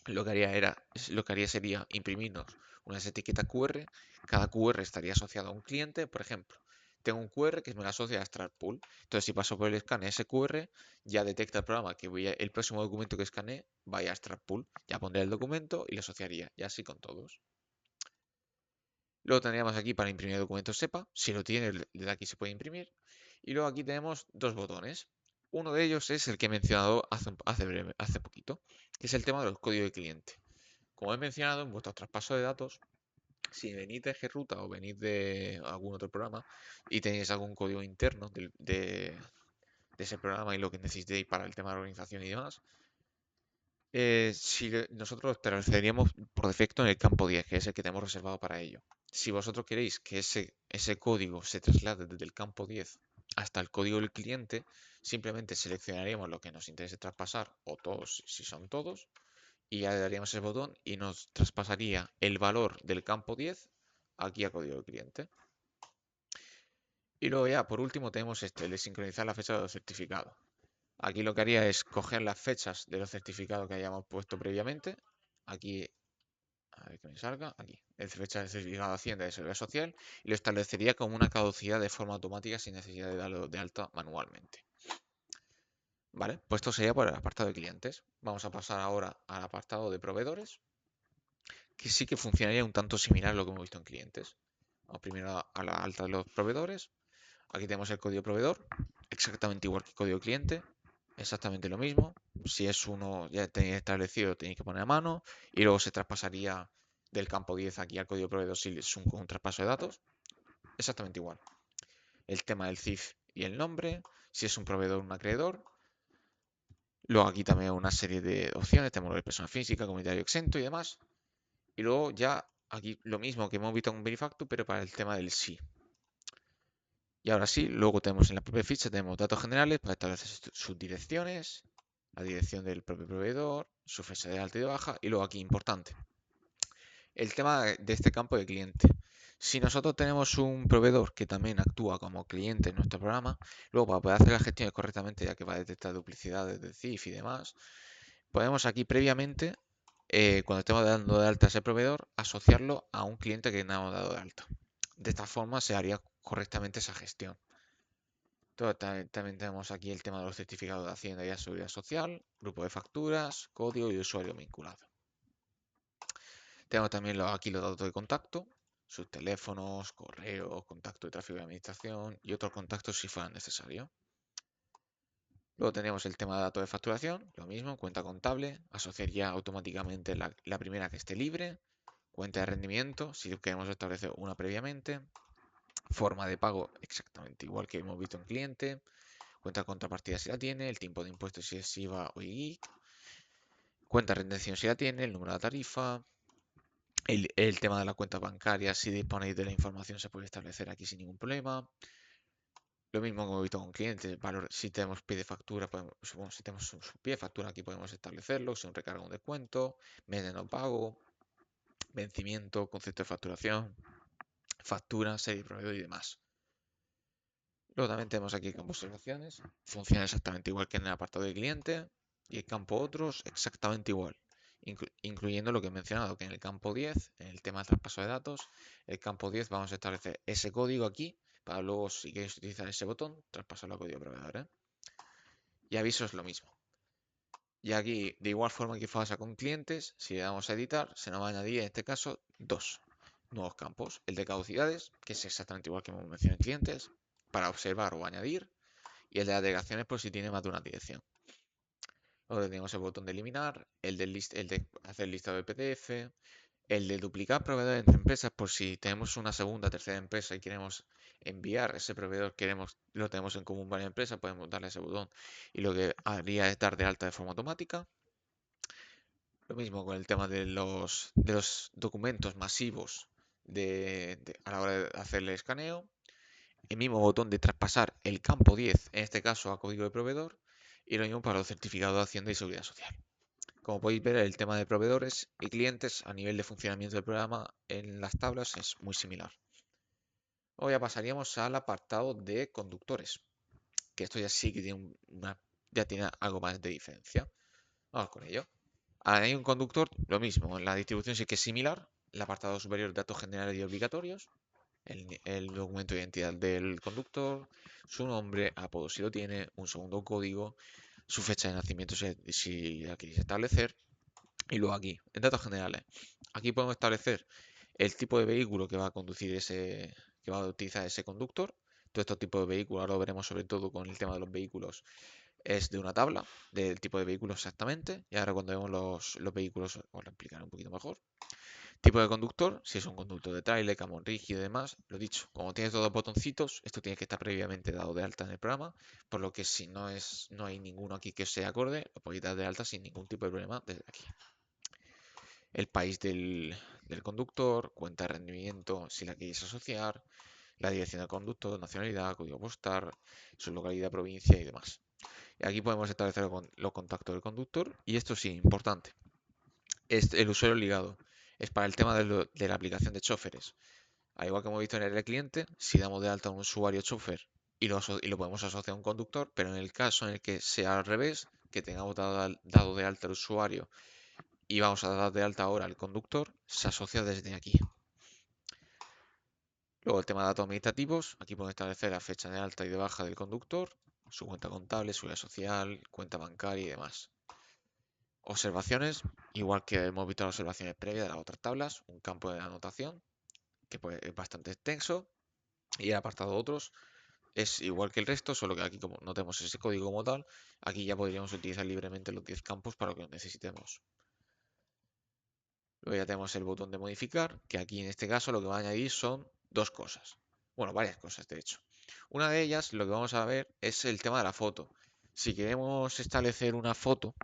lo que haría sería imprimirnos unas etiquetas QR. Cada QR estaría asociado a un cliente. Por ejemplo, tengo un QR que me lo asocia a Stripe. Entonces, si paso por el escane ese QR, ya detecta el programa que el próximo documento que escanee vaya a Stripe. Ya pondría el documento y lo asociaría. Y así con todos. Luego tendríamos aquí para imprimir documentos SEPA. Si lo tiene, desde aquí se puede imprimir. Y luego aquí tenemos dos botones. Uno de ellos es el que he mencionado hace poquito, que es el tema de los códigos de cliente. Como he mencionado, en vuestros traspasos de datos, si venís de Gruta o venís de algún otro programa y tenéis algún código interno de ese programa y lo que necesitéis para el tema de la organización y demás, nosotros te lo accederíamos por defecto en el campo 10, que es el que tenemos reservado para ello. Si vosotros queréis que ese código se traslade desde el campo 10 hasta el código del cliente, simplemente seleccionaríamos lo que nos interese traspasar, o todos, si son todos, y ya le daríamos el botón y nos traspasaría el valor del campo 10 aquí a código del cliente. Y luego ya, por último, tenemos el de sincronizar la fecha de los certificados. Aquí lo que haría es coger las fechas de los certificados que hayamos puesto previamente. Aquí, a ver que me salga, aquí, el fecha del certificado de Hacienda y de Seguridad Social, y lo establecería como una caducidad de forma automática sin necesidad de darlo de alta manualmente. Vale, pues esto sería por el apartado de clientes. Vamos a pasar ahora al apartado de proveedores, que sí que funcionaría un tanto similar a lo que hemos visto en clientes. Vamos primero a la alta de los proveedores. Aquí tenemos el código proveedor, exactamente igual que el código cliente, exactamente lo mismo. Si es uno ya tenéis establecido, tenéis que poner a mano y luego se traspasaría del campo 10 aquí al código proveedor si es un traspaso de datos. Exactamente igual. El tema del CIF y el nombre, si es un proveedor o un acreedor. Luego aquí también una serie de opciones, tenemos de persona física, comunitario exento y demás. Y luego ya aquí lo mismo que hemos visto con Verifactu, pero para el tema del sí. Y ahora sí, luego tenemos en la propia ficha, tenemos datos generales para establecer sus direcciones, la dirección del propio proveedor, su fecha de alta y de baja, y luego aquí, importante, el tema de este campo de cliente. Si nosotros tenemos un proveedor que también actúa como cliente en nuestro programa, luego para poder hacer las gestiones correctamente, ya que va a detectar duplicidades de CIF y demás, podemos aquí previamente, cuando estemos dando de alta a ese proveedor, asociarlo a un cliente que no hemos dado de alta. De esta forma se haría correctamente esa gestión. También tenemos aquí el tema de los certificados de Hacienda y de Seguridad Social, grupo de facturas, código y usuario vinculado. Tenemos también aquí los datos de contacto, sus teléfonos, correos, contacto de tráfico de administración y otros contactos si fueran necesarios. Luego tenemos el tema de datos de facturación, lo mismo, cuenta contable, asociaría automáticamente la primera que esté libre, cuenta de rendimiento, si queremos establecer una previamente, forma de pago exactamente igual que hemos visto en cliente, cuenta de contrapartida si la tiene, el tipo de impuestos si es IVA o IIC, cuenta de retención si la tiene, el número de la tarifa, el tema de la cuenta bancaria, si disponéis de la información se puede establecer aquí sin ningún problema. Lo mismo como he visto con clientes, valor, si tenemos pie de factura, si tenemos un pie de factura aquí podemos establecerlo, si un recargo, un descuento, mes de no pago, vencimiento, concepto de facturación, factura, serie de proveedor y demás. Luego también tenemos aquí el campo observaciones, funciona exactamente igual que en el apartado de cliente y el campo otros exactamente igual, incluyendo lo que he mencionado, que en el campo 10, en el tema de traspaso de datos, el campo 10 vamos a establecer ese código aquí para luego, si queréis utilizar ese botón, traspasarlo a código proveedor, ¿eh? Y aviso es lo mismo. Y aquí, de igual forma que pasa con clientes, si le damos a editar, se nos va a añadir en este caso dos nuevos campos. El de caducidades, que es exactamente igual que hemos mencionado en clientes, para observar o añadir, y el de agregaciones por si tiene más de una dirección. Luego tenemos el botón de eliminar, el de hacer listado de PDF, el de duplicar proveedores entre empresas por si tenemos una segunda o tercera empresa y queremos enviar ese proveedor, lo tenemos en común varias empresas, podemos darle a ese botón y lo que haría es dar de alta de forma automática. Lo mismo con el tema de los documentos masivos a la hora de hacerle escaneo. El mismo botón de traspasar el campo 10, en este caso a código de proveedor, y lo mismo para los certificados de Hacienda y Seguridad Social. Como podéis ver, el tema de proveedores y clientes a nivel de funcionamiento del programa en las tablas es muy similar. Ahora ya pasaríamos al apartado de conductores, que esto ya sí que tiene ya tiene algo más de diferencia. Vamos con ello. Hay un conductor, lo mismo, la distribución sí que es similar. El apartado superior, datos generales y obligatorios. El documento de identidad del conductor, su nombre, apodo si lo tiene, un segundo código, su fecha de nacimiento si la queréis establecer. Y luego aquí, en datos generales, aquí podemos establecer el tipo de vehículo que va a conducir que va a utilizar ese conductor. Todos estos tipos de vehículos, ahora lo veremos sobre todo con el tema de los vehículos es de una tabla del tipo de vehículo exactamente. Y ahora cuando vemos los vehículos os lo explicaré un poquito mejor. Tipo de conductor, si es un conductor de tráiler, camión rígido y demás, lo dicho, como tiene todos los botoncitos, esto tiene que estar previamente dado de alta en el programa, por lo que si no hay ninguno aquí que sea acorde, lo podéis dar de alta sin ningún tipo de problema desde aquí. El país del conductor, cuenta de rendimiento si la queréis asociar, la dirección del conductor, nacionalidad, código postal, su localidad, provincia y demás. Y aquí podemos establecer los contactos del conductor y esto sí, importante, es el usuario ligado. Es para el tema de la aplicación de choferes. Al igual que hemos visto en el cliente, si damos de alta a un usuario chofer y lo podemos asociar a un conductor, pero en el caso en el que sea al revés, que tengamos dado de alta al usuario y vamos a dar de alta ahora al conductor, se asocia desde aquí. Luego el tema de datos administrativos, aquí podemos establecer la fecha de alta y de baja del conductor, su cuenta contable, su vida social, cuenta bancaria y demás. Observaciones, igual que hemos visto las observaciones previas de las otras tablas, un campo de anotación que es bastante extenso y el apartado otros es igual que el resto, solo que aquí como no tenemos ese código como tal, aquí ya podríamos utilizar libremente los 10 campos para lo que necesitemos. Luego ya tenemos el botón de modificar, que aquí en este caso lo que va a añadir son dos cosas. Bueno, varias cosas de hecho. Una de ellas, lo que vamos a ver, es el tema de la foto. Si queremos establecer una foto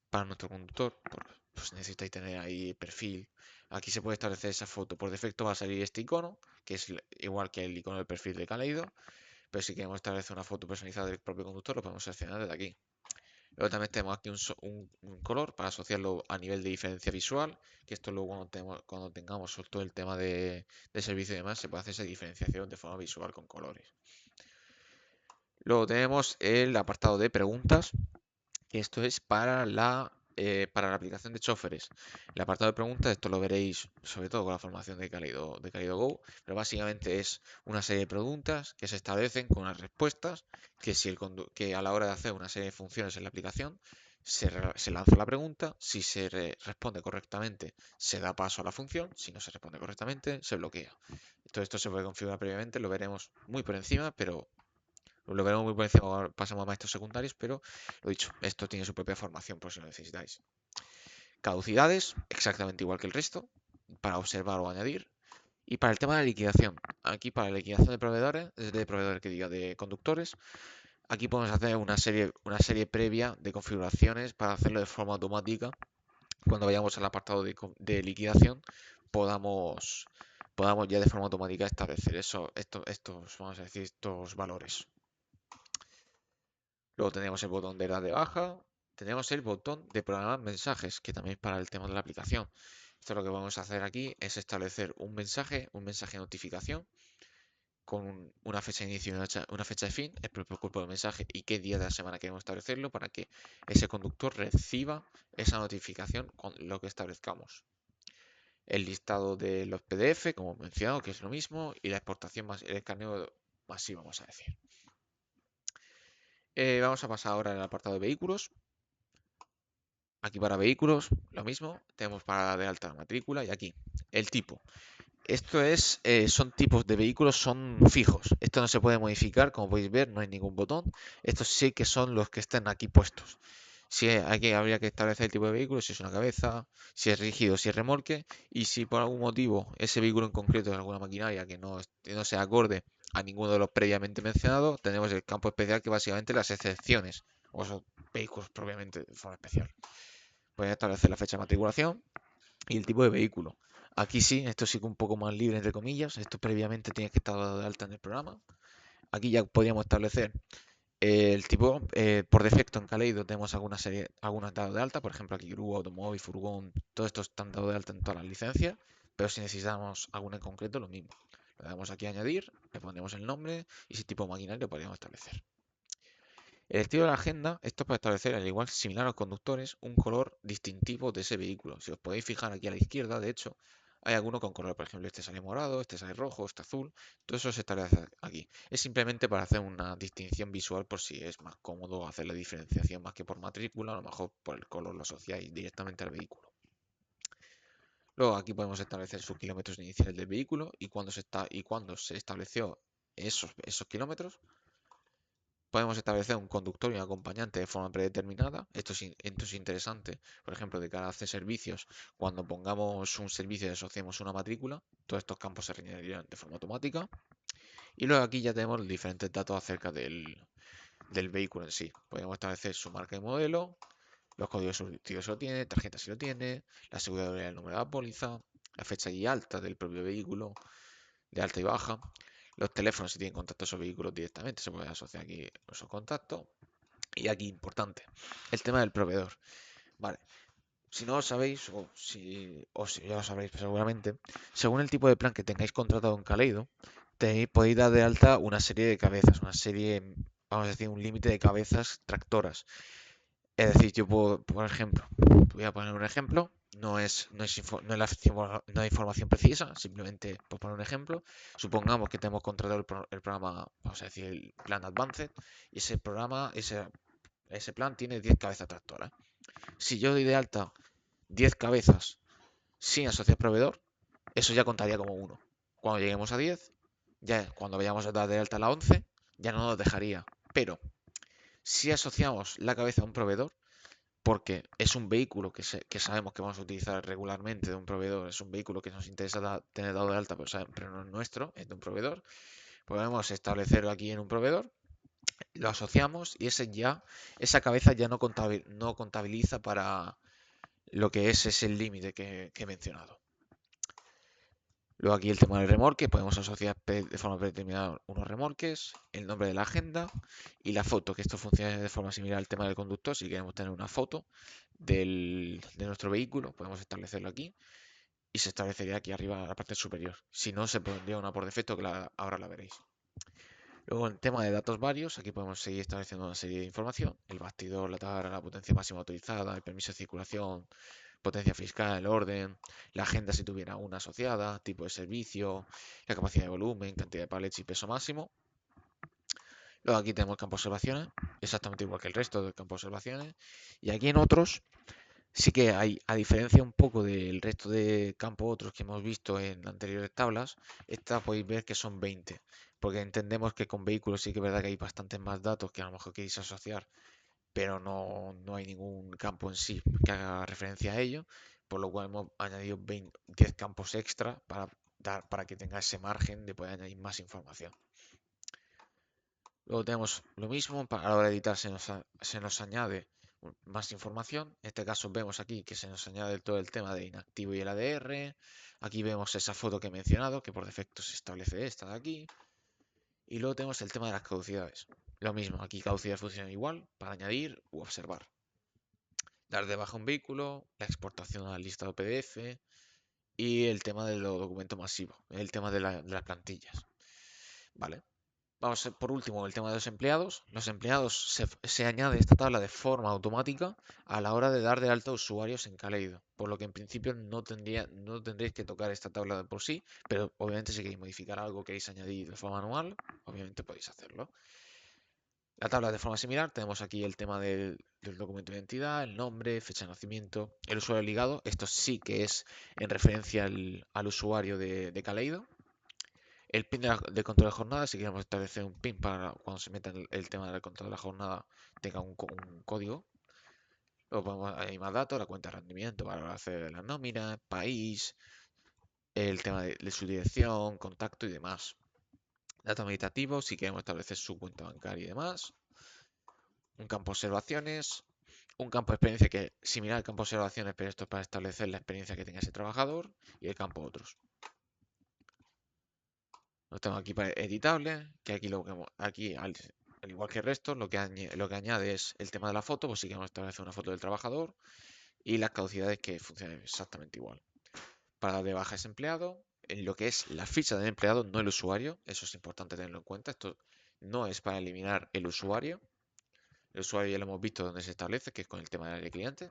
para nuestro conductor, pues necesitáis tener ahí perfil. Aquí se puede establecer esa foto. Por defecto va a salir este icono, que es igual que el icono del perfil de Kaleido. Pero si queremos establecer una foto personalizada del propio conductor, lo podemos seleccionar desde aquí. Luego también tenemos aquí un color para asociarlo a nivel de diferencia visual, que esto luego cuando tengamos todo el tema de servicio y demás, se puede hacer esa diferenciación de forma visual con colores. Luego tenemos el apartado de preguntas, que esto es para la aplicación de choferes. El apartado de preguntas, esto lo veréis sobre todo con la formación de Kaleido Go, pero básicamente es una serie de preguntas que se establecen con unas respuestas que a la hora de hacer una serie de funciones en la aplicación se lanza la pregunta, si responde correctamente se da paso a la función, si no se responde correctamente se bloquea. Todo esto se puede configurar previamente, lo veremos muy por encima, pero lo veremos muy por encima cuando pasamos a maestros secundarios, pero lo dicho, esto tiene su propia formación por si lo necesitáis. Caducidades, exactamente igual que el resto, para observar o añadir. Y para el tema de la liquidación, aquí para la liquidación de proveedores que diga, de conductores, aquí podemos hacer una serie previa de configuraciones para hacerlo de forma automática. Cuando vayamos al apartado de liquidación, podamos, podamos ya de forma automática establecer vamos a decir, estos valores. Luego tenemos el botón de dar de baja. Tenemos el botón de programar mensajes, que también es para el tema de la aplicación. Esto lo que vamos a hacer aquí es establecer un mensaje de notificación con una fecha de inicio y una fecha de fin, el propio cuerpo del mensaje y qué día de la semana queremos establecerlo para que ese conductor reciba esa notificación con lo que establezcamos. El listado de los PDF, como he mencionado, que es lo mismo, y la exportación más el escaneo masivo, vamos a decir. Vamos a pasar ahora al apartado de vehículos. Aquí para vehículos, lo mismo. Tenemos para de alta la matrícula y aquí el tipo. Son tipos de vehículos, son fijos. Esto no se puede modificar, como podéis ver, no hay ningún botón. Estos sí que son los que estén aquí puestos. Habría que establecer el tipo de vehículo, si es una cabeza, si es rígido, si es remolque, y si por algún motivo ese vehículo en concreto es alguna maquinaria que no sea acorde a ninguno de los previamente mencionados, tenemos el campo especial que básicamente las excepciones, o son vehículos propiamente de forma especial. Pueden establecer la fecha de matriculación y el tipo de vehículo. Aquí sí, esto sí que un poco más libre, entre comillas. Esto previamente tiene que estar dado de alta en el programa. Aquí ya podríamos establecer el tipo. Por defecto en Kaleido tenemos algunas dados de alta. Por ejemplo, aquí grúa, automóvil, furgón. Todo esto están dados de alta en todas las licencias. Pero si necesitamos alguna en concreto, lo mismo. Le damos aquí a añadir, le ponemos el nombre y ese tipo de maquinaria lo podríamos establecer. El estilo de la agenda, esto es para establecer, al igual similar a los conductores, un color distintivo de ese vehículo. Si os podéis fijar aquí a la izquierda, de hecho, hay alguno con color, por ejemplo, este sale morado, este sale rojo, este azul, todo eso se establece aquí. Es simplemente para hacer una distinción visual por si es más cómodo hacer la diferenciación más que por matrícula, a lo mejor por el color lo asociáis directamente al vehículo. Luego aquí podemos establecer sus kilómetros iniciales del vehículo y cuando se estableció esos kilómetros Podemos establecer un conductor y un acompañante de forma predeterminada. Esto es interesante, por ejemplo, de cara a hacer servicios. Cuando pongamos un servicio y asociemos una matrícula, todos estos campos se rellenarían de forma automática. Y luego aquí ya tenemos los diferentes datos acerca del vehículo en sí. Podemos establecer su marca y modelo, los códigos sortivos si lo tiene, tarjeta si lo tiene, la aseguradora y el número de la póliza, la fecha y alta del propio vehículo, de alta y baja, los teléfonos si tienen contacto a esos vehículos directamente, se puede asociar aquí esos contactos. Y aquí importante, el tema del proveedor. Vale, si no lo sabéis, o si ya lo sabréis seguramente, según el tipo de plan que tengáis contratado en Kaleido, podéis dar de alta una serie de cabezas, vamos a decir, un límite de cabezas tractoras. Es decir, yo puedo, por ejemplo, voy a poner un ejemplo, no hay información precisa, simplemente por poner un ejemplo. Supongamos que tenemos contratado el programa, vamos a decir, el plan Advanced, y ese plan tiene 10 cabezas tractoras. Si yo doy de alta 10 cabezas sin asociar proveedor, eso ya contaría como uno. Cuando lleguemos a 10, ya cuando vayamos a dar de alta la 11, ya no nos dejaría. Pero si asociamos la cabeza a un proveedor, porque es un vehículo que sabemos que vamos a utilizar regularmente de un proveedor, es un vehículo que nos interesa tener dado de alta, pero no es nuestro, es de un proveedor, podemos establecerlo aquí en un proveedor, lo asociamos y esa cabeza ya no contabiliza para lo que es el límite que he mencionado. Luego aquí el tema del remolque, podemos asociar de forma predeterminada unos remolques, el nombre de la agenda y la foto, que esto funciona de forma similar al tema del conductor. Si queremos tener una foto de nuestro vehículo, podemos establecerlo aquí y se establecería aquí arriba en la parte superior. Si no, se pondría una por defecto, que ahora la veréis. Luego en tema de datos varios, aquí podemos seguir estableciendo una serie de información, el bastidor, la tabla, la potencia máxima autorizada, el permiso de circulación, potencia fiscal, el orden, la agenda si tuviera una asociada, tipo de servicio, la capacidad de volumen, cantidad de pallets y peso máximo. Luego aquí tenemos el campo de observaciones, exactamente igual que el resto del campo de observaciones. Y aquí en otros sí que hay, a diferencia un poco del resto de campos otros que hemos visto en anteriores tablas, esta podéis ver que son 20, porque entendemos que con vehículos sí que es verdad que hay bastantes más datos que a lo mejor queréis asociar, pero no hay ningún campo en sí que haga referencia a ello, por lo cual hemos añadido 10 campos extra para que tenga ese margen de poder añadir más información. Luego tenemos lo mismo, a la hora de editar se nos añade más información. En este caso vemos aquí que se nos añade todo el tema de inactivo y el ADR. Aquí vemos esa foto que he mencionado, que por defecto se establece esta de aquí. Y luego tenemos el tema de las caducidades. Lo mismo, aquí caducidades funcionan igual para añadir u observar. Dar de baja un vehículo, la exportación al listado PDF y el tema de los documentos masivos, el tema de las plantillas. Vale. Vamos por último el tema de los empleados. Los empleados se añade esta tabla de forma automática a la hora de dar de alta usuarios en Kaleido, por lo que en principio no tendréis que tocar esta tabla de por sí, pero obviamente si queréis modificar algo, queréis añadir de forma manual, obviamente podéis hacerlo. La tabla de forma similar, tenemos aquí el tema del documento de identidad, el nombre, fecha de nacimiento, el usuario ligado, esto sí que es en referencia al usuario de Kaleido. El pin de control de jornada, si queremos establecer un pin para cuando se meta el tema del control de la jornada, tenga un código. Luego podemos añadir más datos, la cuenta de rendimiento para hacer la nómina, país, el tema de su dirección, contacto y demás. Datos administrativos, si queremos establecer su cuenta bancaria y demás. Un campo de observaciones, un campo de experiencia que es similar al campo de observaciones, pero esto es para establecer la experiencia que tenga ese trabajador, y el campo otros. Lo tengo aquí para editable, que aquí al igual que el resto, lo que añade es el tema de la foto, pues sí que vamos a establecer una foto del trabajador y las caducidades que funcionan exactamente igual. Para de baja ese empleado, en lo que es la ficha del empleado, no el usuario, eso es importante tenerlo en cuenta. Esto no es para eliminar el usuario. El usuario ya lo hemos visto donde se establece, que es con el tema del cliente.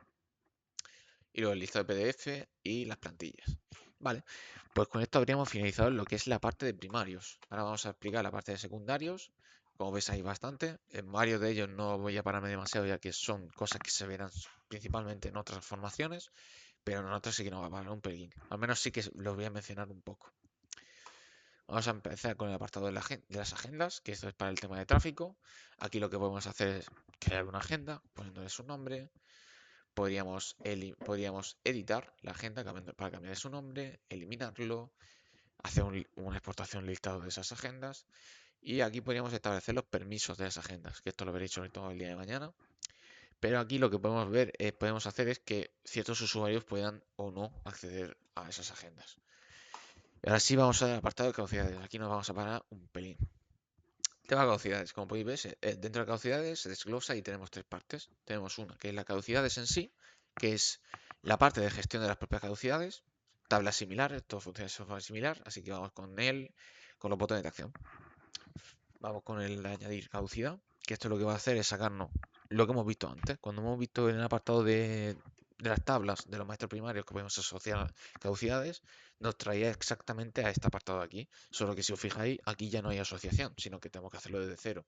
Y luego el listado de PDF y las plantillas. Vale, pues con esto habríamos finalizado lo que es la parte de primarios. Ahora vamos a explicar la parte de secundarios. Como ves hay bastante. En varios de ellos no voy a pararme demasiado ya que son cosas que se verán principalmente en otras formaciones, pero en otras sí que nos va a parar un pelín. Al menos sí que los voy a mencionar un poco. Vamos a empezar con el apartado de las agendas, que esto es para el tema de tráfico. Aquí lo que podemos hacer es crear una agenda, poniéndole su nombre. Podríamos editar la agenda para cambiar su nombre, eliminarlo, hacer una exportación listado de esas agendas. Y aquí podríamos establecer los permisos de las agendas, que esto lo veréis sobre todo el día de mañana. Pero aquí lo que podemos hacer es que ciertos usuarios puedan o no acceder a esas agendas. Y ahora sí vamos al apartado de caducidades. Aquí nos vamos a parar un pelín. Tema de caducidades. Como podéis ver, dentro de caducidades se desglosa y tenemos tres partes. Tenemos una que es la caducidades en sí, que es la parte de gestión de las propias caducidades. Tablas similares, todo funciona de forma similar, así que vamos con los botones de acción. Vamos con el de añadir caducidad, que esto lo que va a hacer es sacarnos lo que hemos visto antes. Cuando hemos visto en el apartado de las tablas de los maestros primarios que podemos asociar caducidades, nos traía exactamente a este apartado de aquí. Solo que si os fijáis, aquí ya no hay asociación, sino que tenemos que hacerlo desde cero.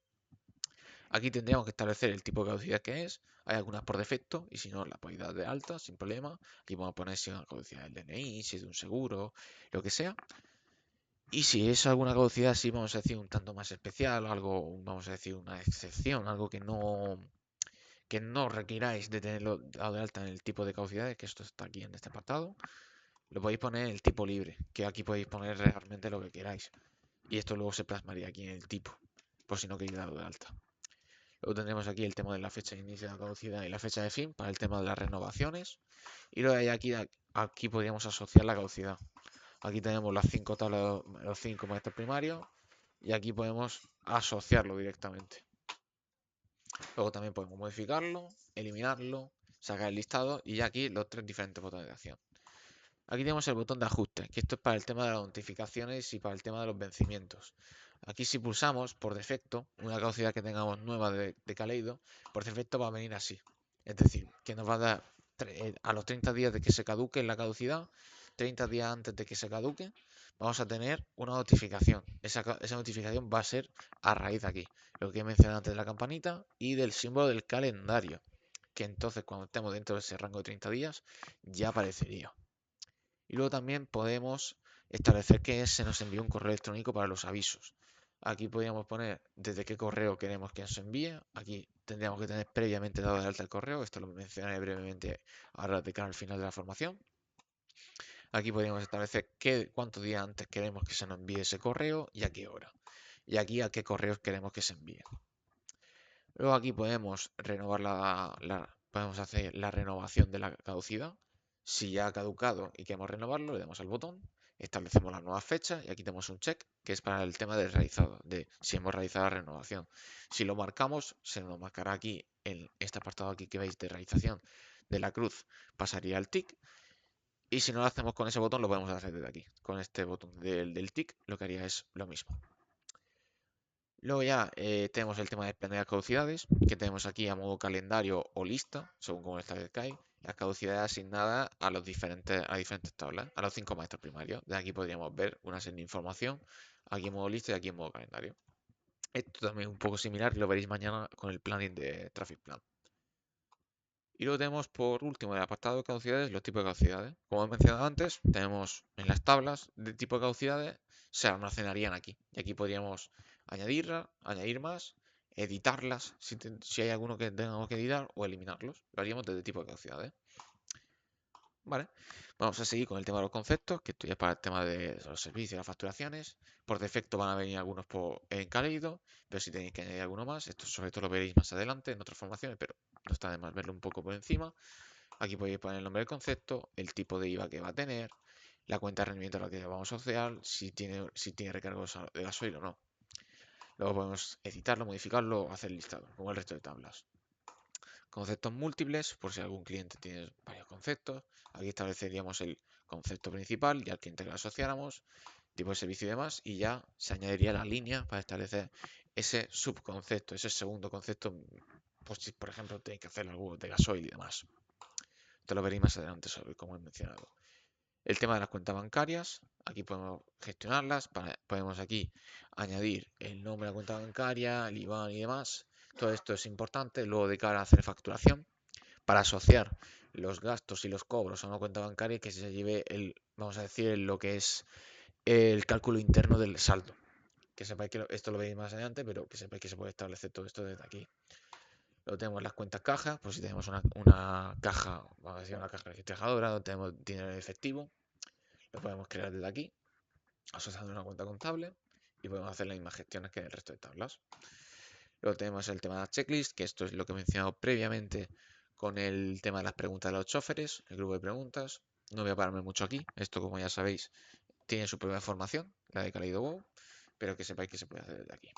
Aquí tendríamos que establecer el tipo de caducidad que es. Hay algunas por defecto y si no, la podéis dar de alta sin problema. Aquí vamos a poner si es una caducidad del DNI, si es de un seguro, lo que sea. Y si es alguna caducidad, sí, vamos a decir un tanto más especial, algo, vamos a decir una excepción, algo que no requiráis de tenerlo dado de alta en el tipo de caducidades, que esto está aquí en este apartado, lo podéis poner en el tipo libre, que aquí podéis poner realmente lo que queráis. Y esto luego se plasmaría aquí en el tipo, por si no queréis darlo de alta. Luego tendremos aquí el tema de la fecha de inicio de la caducidad y la fecha de fin para el tema de las renovaciones. Y luego aquí podríamos asociar la caducidad. Aquí tenemos las 5 tablas, los 5 maestros primarios y aquí podemos asociarlo directamente. Luego también podemos modificarlo, eliminarlo, sacar el listado y aquí los tres diferentes botones de acción. Aquí tenemos el botón de ajuste, que esto es para el tema de las notificaciones y para el tema de los vencimientos. Aquí si pulsamos por defecto una caducidad que tengamos nueva de Kaleido, por defecto va a venir así. Es decir, que nos va a dar a los 30 días de que se caduque la caducidad, 30 días antes de que se caduque, vamos a tener una notificación. Esa notificación va a ser a raíz de aquí, lo que he mencionado antes de la campanita y del símbolo del calendario, que entonces cuando estemos dentro de ese rango de 30 días ya aparecería. Y luego también podemos establecer que se nos envíe un correo electrónico para los avisos. Aquí podríamos poner desde qué correo queremos que nos envíe. Aquí tendríamos que tener previamente dado de alta el correo. Esto lo mencionaré brevemente ahora de cara al final de la formación. Aquí podríamos establecer cuántos días antes queremos que se nos envíe ese correo y a qué hora. Y aquí a qué correos queremos que se envíe. Luego aquí podemos renovar podemos hacer la renovación de la caducidad. Si ya ha caducado y queremos renovarlo, le damos al botón, establecemos las nuevas fechas y aquí tenemos un check que es para el tema de realizado, de si hemos realizado la renovación. Si lo marcamos, se nos marcará aquí en este apartado aquí que veis de realización de la cruz, pasaría al tick. Y si no lo hacemos con ese botón, lo podemos hacer desde aquí. Con este botón del tick, lo que haría es lo mismo. Luego ya tenemos el tema de planear caducidades, que tenemos aquí a modo calendario o lista, según como establezcáis, las caducidades asignadas a diferentes tablas, a los 5 maestros primarios. De aquí podríamos ver una serie de información, aquí en modo lista y aquí en modo calendario. Esto también es un poco similar, lo veréis mañana con el planning de Traffic Plan. Y luego tenemos por último el apartado de caducidades, los tipos de caducidades. Como he mencionado antes, tenemos en las tablas de tipo de caducidades, se almacenarían aquí. Y aquí podríamos añadir más, editarlas si hay alguno que tengamos que editar o eliminarlos. Lo haríamos desde tipo de caducidades. Vale, vamos a seguir con el tema de los conceptos, que esto ya es para el tema de los servicios y las facturaciones. Por defecto van a venir algunos en Kaleido, pero si tenéis que añadir alguno más, esto sobre todo lo veréis más adelante en otras formaciones, pero no está de más verlo un poco por encima. Aquí podéis poner el nombre del concepto, el tipo de IVA que va a tener, la cuenta de rendimiento a la que vamos a asociar, si tiene recargos de gasoil o no. Luego podemos editarlo, modificarlo o hacer listado, como el resto de tablas. Conceptos múltiples, por si algún cliente tiene varios conceptos. Aquí estableceríamos el concepto principal y al cliente que lo asociáramos, tipo de servicio y demás, y ya se añadiría la línea para establecer ese subconcepto, ese segundo concepto, pues si por ejemplo tenéis que hacer algo de gasoil y demás. Esto lo veréis más adelante sobre como he mencionado. El tema de las cuentas bancarias, aquí podemos gestionarlas, podemos aquí añadir el nombre de la cuenta bancaria, el IBAN y demás. Todo esto es importante luego de cara a hacer facturación para asociar los gastos y los cobros a una cuenta bancaria y que se lleve vamos a decir, lo que es el cálculo interno del saldo. Que sepáis que esto lo veis más adelante, pero que sepáis que se puede establecer todo esto desde aquí. Luego tenemos las cuentas caja, pues si tenemos una caja, vamos a decir una caja refrigeradora, donde tenemos dinero en efectivo, lo podemos crear desde aquí, asociando una cuenta contable, y podemos hacer las mismas gestiones que en el resto de tablas. Luego tenemos el tema de las checklists, que esto es lo que he mencionado previamente con el tema de las preguntas de los choferes, el grupo de preguntas. No voy a pararme mucho aquí, esto como ya sabéis tiene su propia formación, la de Kaleido Wow, pero que sepáis que se puede hacer desde aquí.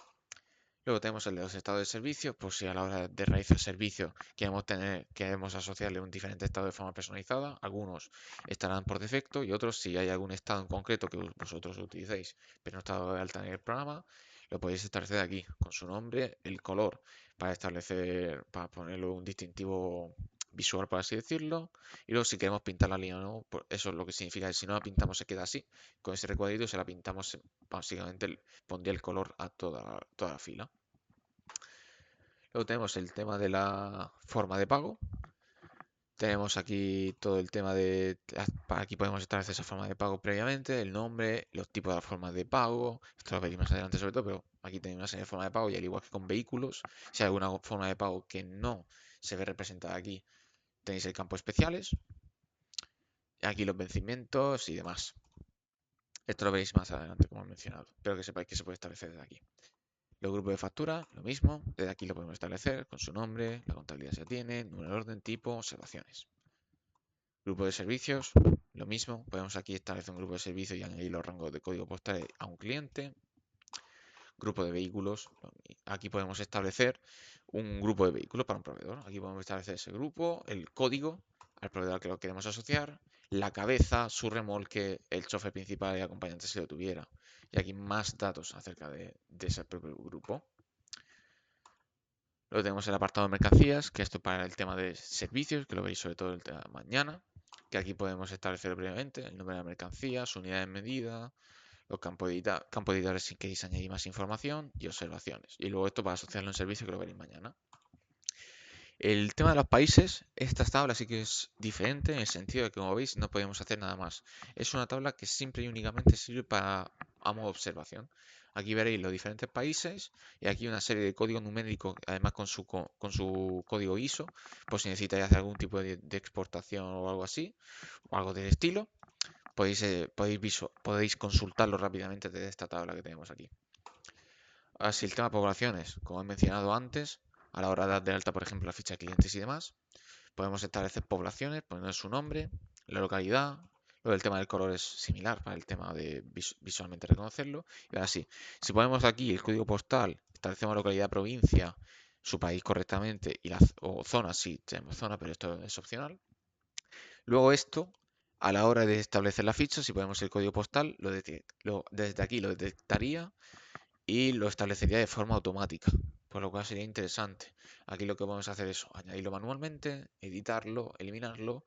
Luego tenemos el de los estados de servicio, por si a la hora de realizar servicio queremos asociarle un diferente estado de forma personalizada. Algunos estarán por defecto y otros, si hay algún estado en concreto que vosotros utilicéis, pero no está dado de alta en el programa, lo podéis establecer aquí, con su nombre, el color, para ponerlo un distintivo visual, por así decirlo. Y luego si queremos pintar la línea o no, pues eso es lo que significa que si no la pintamos se queda así. Con ese recuadrito se la pintamos, básicamente pondría el color a toda la fila. Luego tenemos el tema de la forma de pago. Tenemos aquí todo el tema de... Aquí podemos establecer esa forma de pago previamente, el nombre, los tipos de las formas de pago. Esto lo veréis más adelante sobre todo, pero aquí tenéis una serie de formas de pago y al igual que con vehículos, si hay alguna forma de pago que no se ve representada aquí, tenéis el campo especiales. Aquí los vencimientos y demás. Esto lo veréis más adelante, como he mencionado. Pero que sepáis que se puede establecer desde aquí. Los grupos de factura, lo mismo. Desde aquí lo podemos establecer con su nombre, la contabilidad se tiene, número de orden, tipo, observaciones. Grupo de servicios, lo mismo. Podemos aquí establecer un grupo de servicios y añadir los rangos de código postal a un cliente. Grupo de vehículos. Aquí podemos establecer un grupo de vehículos para un proveedor. Aquí podemos establecer ese grupo, el código al proveedor que lo queremos asociar, la cabeza, su remolque, el chofer principal y acompañante si lo tuviera. Y aquí más datos acerca de ese propio grupo. Luego tenemos el apartado de mercancías, que esto para el tema de servicios, que lo veis sobre todo el tema de mañana, que aquí podemos establecer previamente el nombre de la mercancía, su unidad de medida, los campos editores si queréis añadir más información y observaciones. Y luego esto para asociarlo en servicio, que lo veréis mañana. El tema de los países, esta tabla sí que es diferente en el sentido de que, como veis, no podemos hacer nada más. Es una tabla que simple y únicamente sirve para a modo de observación. Aquí veréis los diferentes países y aquí una serie de códigos numéricos, además con su código ISO, por si necesitáis hacer algún tipo de exportación o algo así, o algo del estilo, podéis consultarlo rápidamente desde esta tabla que tenemos aquí. Así el tema de poblaciones, como he mencionado antes, a la hora de dar de alta, por ejemplo, la ficha de clientes y demás, podemos establecer poblaciones, poner su nombre, la localidad. Luego el tema del color es similar para el tema de visualmente reconocerlo. Y ahora sí, si ponemos aquí el código postal, establecemos localidad, provincia, su país correctamente o zona, sí, tenemos zona, pero esto es opcional. Luego esto, a la hora de establecer la ficha, si ponemos el código postal, desde aquí lo detectaría y lo establecería de forma automática, por lo cual sería interesante. Aquí lo que vamos a hacer es añadirlo manualmente, editarlo, eliminarlo,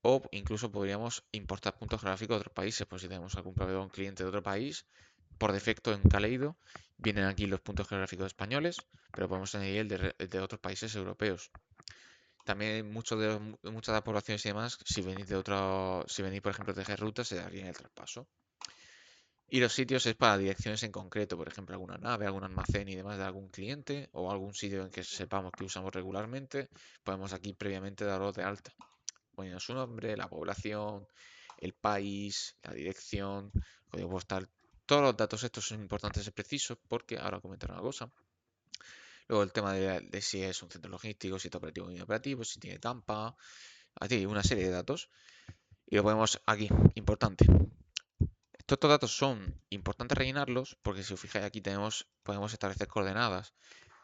o incluso podríamos importar puntos gráficos de otros países, por si tenemos algún proveedor o un cliente de otro país. Por defecto en Kaleido vienen aquí los puntos geográficos españoles, pero podemos añadir el de otros países europeos. También muchas de las poblaciones y demás, si venís por ejemplo de rutas, se daría el traspaso. Y los sitios es para direcciones en concreto, por ejemplo, alguna nave, algún almacén y demás de algún cliente o algún sitio en que sepamos que usamos regularmente, podemos aquí previamente darlo de alta, poniendo su nombre, la población, el país, la dirección, código postal. Todos los datos estos son importantes y precisos porque ahora comentaré una cosa. Luego el tema de si es un centro logístico, si está operativo o inoperativo, si tiene campa, así una serie de datos. Y lo ponemos aquí, importante. Estos datos son importantes rellenarlos porque si os fijáis aquí podemos establecer coordenadas.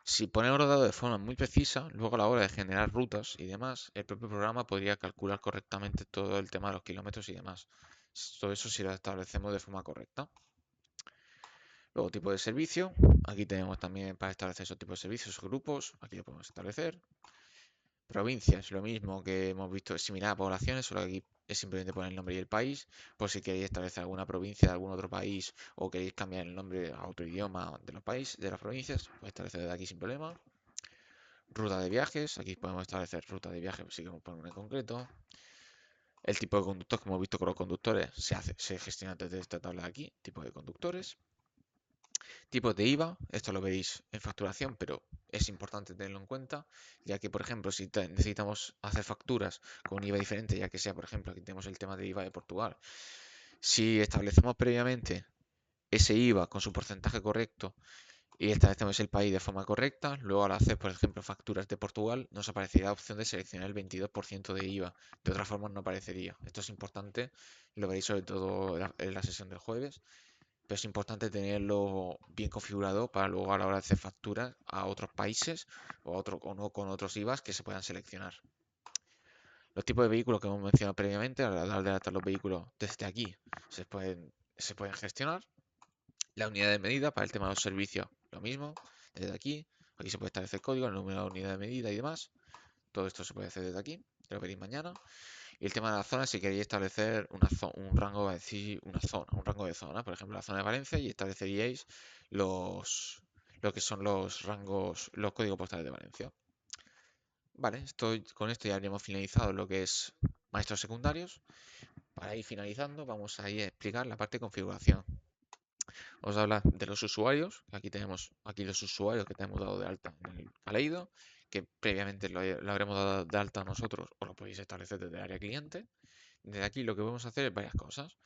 Si ponemos los datos de forma muy precisa, luego a la hora de generar rutas y demás, el propio programa podría calcular correctamente todo el tema de los kilómetros y demás. Todo eso si lo establecemos de forma correcta. Luego tipo de servicio, aquí tenemos también para establecer esos tipos de servicios o grupos, aquí lo podemos establecer. Provincias, lo mismo que hemos visto, similar a poblaciones, solo que aquí es simplemente poner el nombre y el país, por si queréis establecer alguna provincia de algún otro país o queréis cambiar el nombre a otro idioma de los países, de las provincias, pues establecer desde aquí sin problema. Ruta de viajes, aquí podemos establecer ruta de viaje si queremos poner una en concreto. El tipo de conductor, que hemos visto con los conductores, se gestiona desde esta tabla de aquí, tipo de conductores. Tipos de IVA, esto lo veis en facturación, pero es importante tenerlo en cuenta, ya que, por ejemplo, si necesitamos hacer facturas con un IVA diferente, ya que sea, por ejemplo, aquí tenemos el tema de IVA de Portugal. Si establecemos previamente ese IVA con su porcentaje correcto y establecemos el país de forma correcta, luego al hacer, por ejemplo, facturas de Portugal, nos aparecería la opción de seleccionar el 22% de IVA. De otra forma no aparecería. Esto es importante, lo veréis sobre todo en la sesión del jueves, pero es importante tenerlo bien configurado para luego a la hora de hacer facturas a otros países o no con otros IVAs que se puedan seleccionar. Los tipos de vehículos que hemos mencionado previamente, a la hora de adaptar los vehículos desde aquí, se pueden gestionar. La unidad de medida para el tema de los servicios, lo mismo, desde aquí. Aquí se puede establecer el código, el número de la unidad de medida y demás. Todo esto se puede hacer desde aquí, lo veréis mañana. Y el tema de la zona, si queréis establecer un rango, decir una zona, un rango de zona, por ejemplo, la zona de Valencia, y estableceríais lo que son los rangos, los códigos postales de Valencia. Vale, con esto ya habríamos finalizado lo que es maestros secundarios. Para ir finalizando, vamos a ir a explicar la parte de configuración. Os habla de los usuarios. Aquí tenemos los usuarios que tenemos dado de alta en el Kaleido, que previamente lo habremos dado de alta nosotros o lo podéis establecer desde el área cliente. Desde aquí lo que podemos hacer es varias cosas.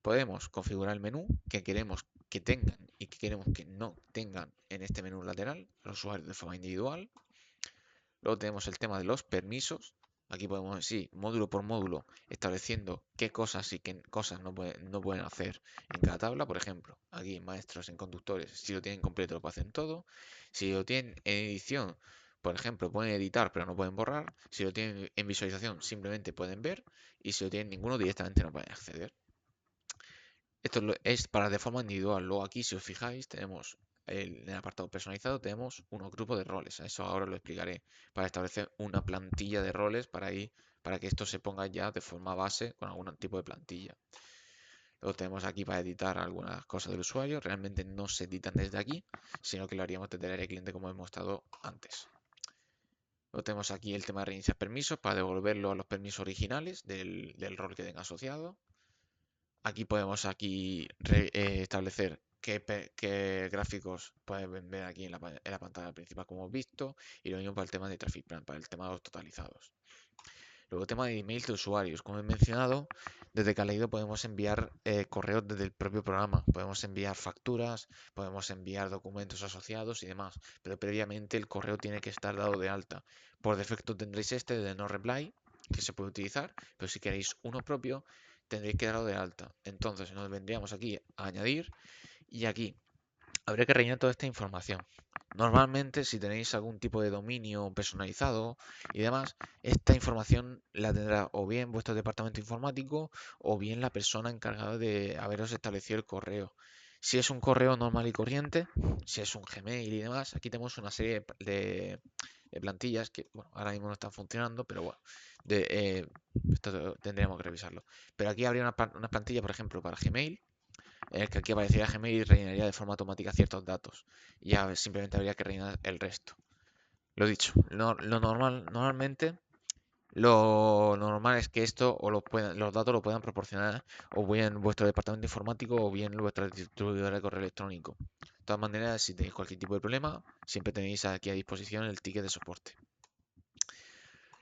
Podemos configurar el menú que queremos que tengan y que queremos que no tengan en este menú lateral los usuarios de forma individual. Luego tenemos el tema de los permisos. Aquí podemos ir módulo por módulo estableciendo qué cosas y qué cosas no pueden hacer en cada tabla. Por ejemplo, aquí en maestros, en conductores, si lo tienen completo lo hacen todo. Si lo tienen en edición, por ejemplo, pueden editar pero no pueden borrar. Si lo tienen en visualización, simplemente pueden ver. Y si lo tienen ninguno, directamente no pueden acceder. Esto es para de forma individual. Luego aquí, si os fijáis, tenemos en el apartado personalizado, tenemos unos grupos de roles. Eso ahora lo explicaré. Para establecer una plantilla de roles para que esto se ponga ya de forma base con algún tipo de plantilla. Luego tenemos aquí para editar algunas cosas del usuario. Realmente no se editan desde aquí, sino que lo haríamos desde el área cliente como hemos mostrado antes. Luego tenemos aquí el tema de reiniciar permisos para devolverlo a los permisos originales del rol que tenga asociado. Aquí podemos establecer qué gráficos pueden ver aquí en la pantalla principal como hemos visto y lo mismo para el tema de Traffic Plan, para el tema de los totalizados. Luego, tema de emails de usuarios. Como he mencionado, desde Kaleido podemos enviar correos desde el propio programa. Podemos enviar facturas, podemos enviar documentos asociados y demás. Pero previamente el correo tiene que estar dado de alta. Por defecto tendréis este de no reply, que se puede utilizar, pero si queréis uno propio, tendréis que darlo de alta. Entonces nos vendríamos aquí a añadir y aquí habría que rellenar toda esta información. Normalmente, si tenéis algún tipo de dominio personalizado y demás, esta información la tendrá o bien vuestro departamento informático o bien la persona encargada de haberos establecido el correo. Si es un correo normal y corriente, si es un Gmail y demás, aquí tenemos una serie de plantillas que, bueno, ahora mismo no están funcionando, pero bueno, esto tendríamos que revisarlo. Pero aquí habría una plantilla, por ejemplo, para Gmail, en el que aquí aparecería Gmail y rellenaría de forma automática ciertos datos. Y ya simplemente habría que rellenar el resto. Lo dicho, lo normal es que esto los datos lo puedan proporcionar o bien vuestro departamento informático o bien vuestra distribuidora de correo electrónico. De todas maneras, si tenéis cualquier tipo de problema, siempre tenéis aquí a disposición el ticket de soporte.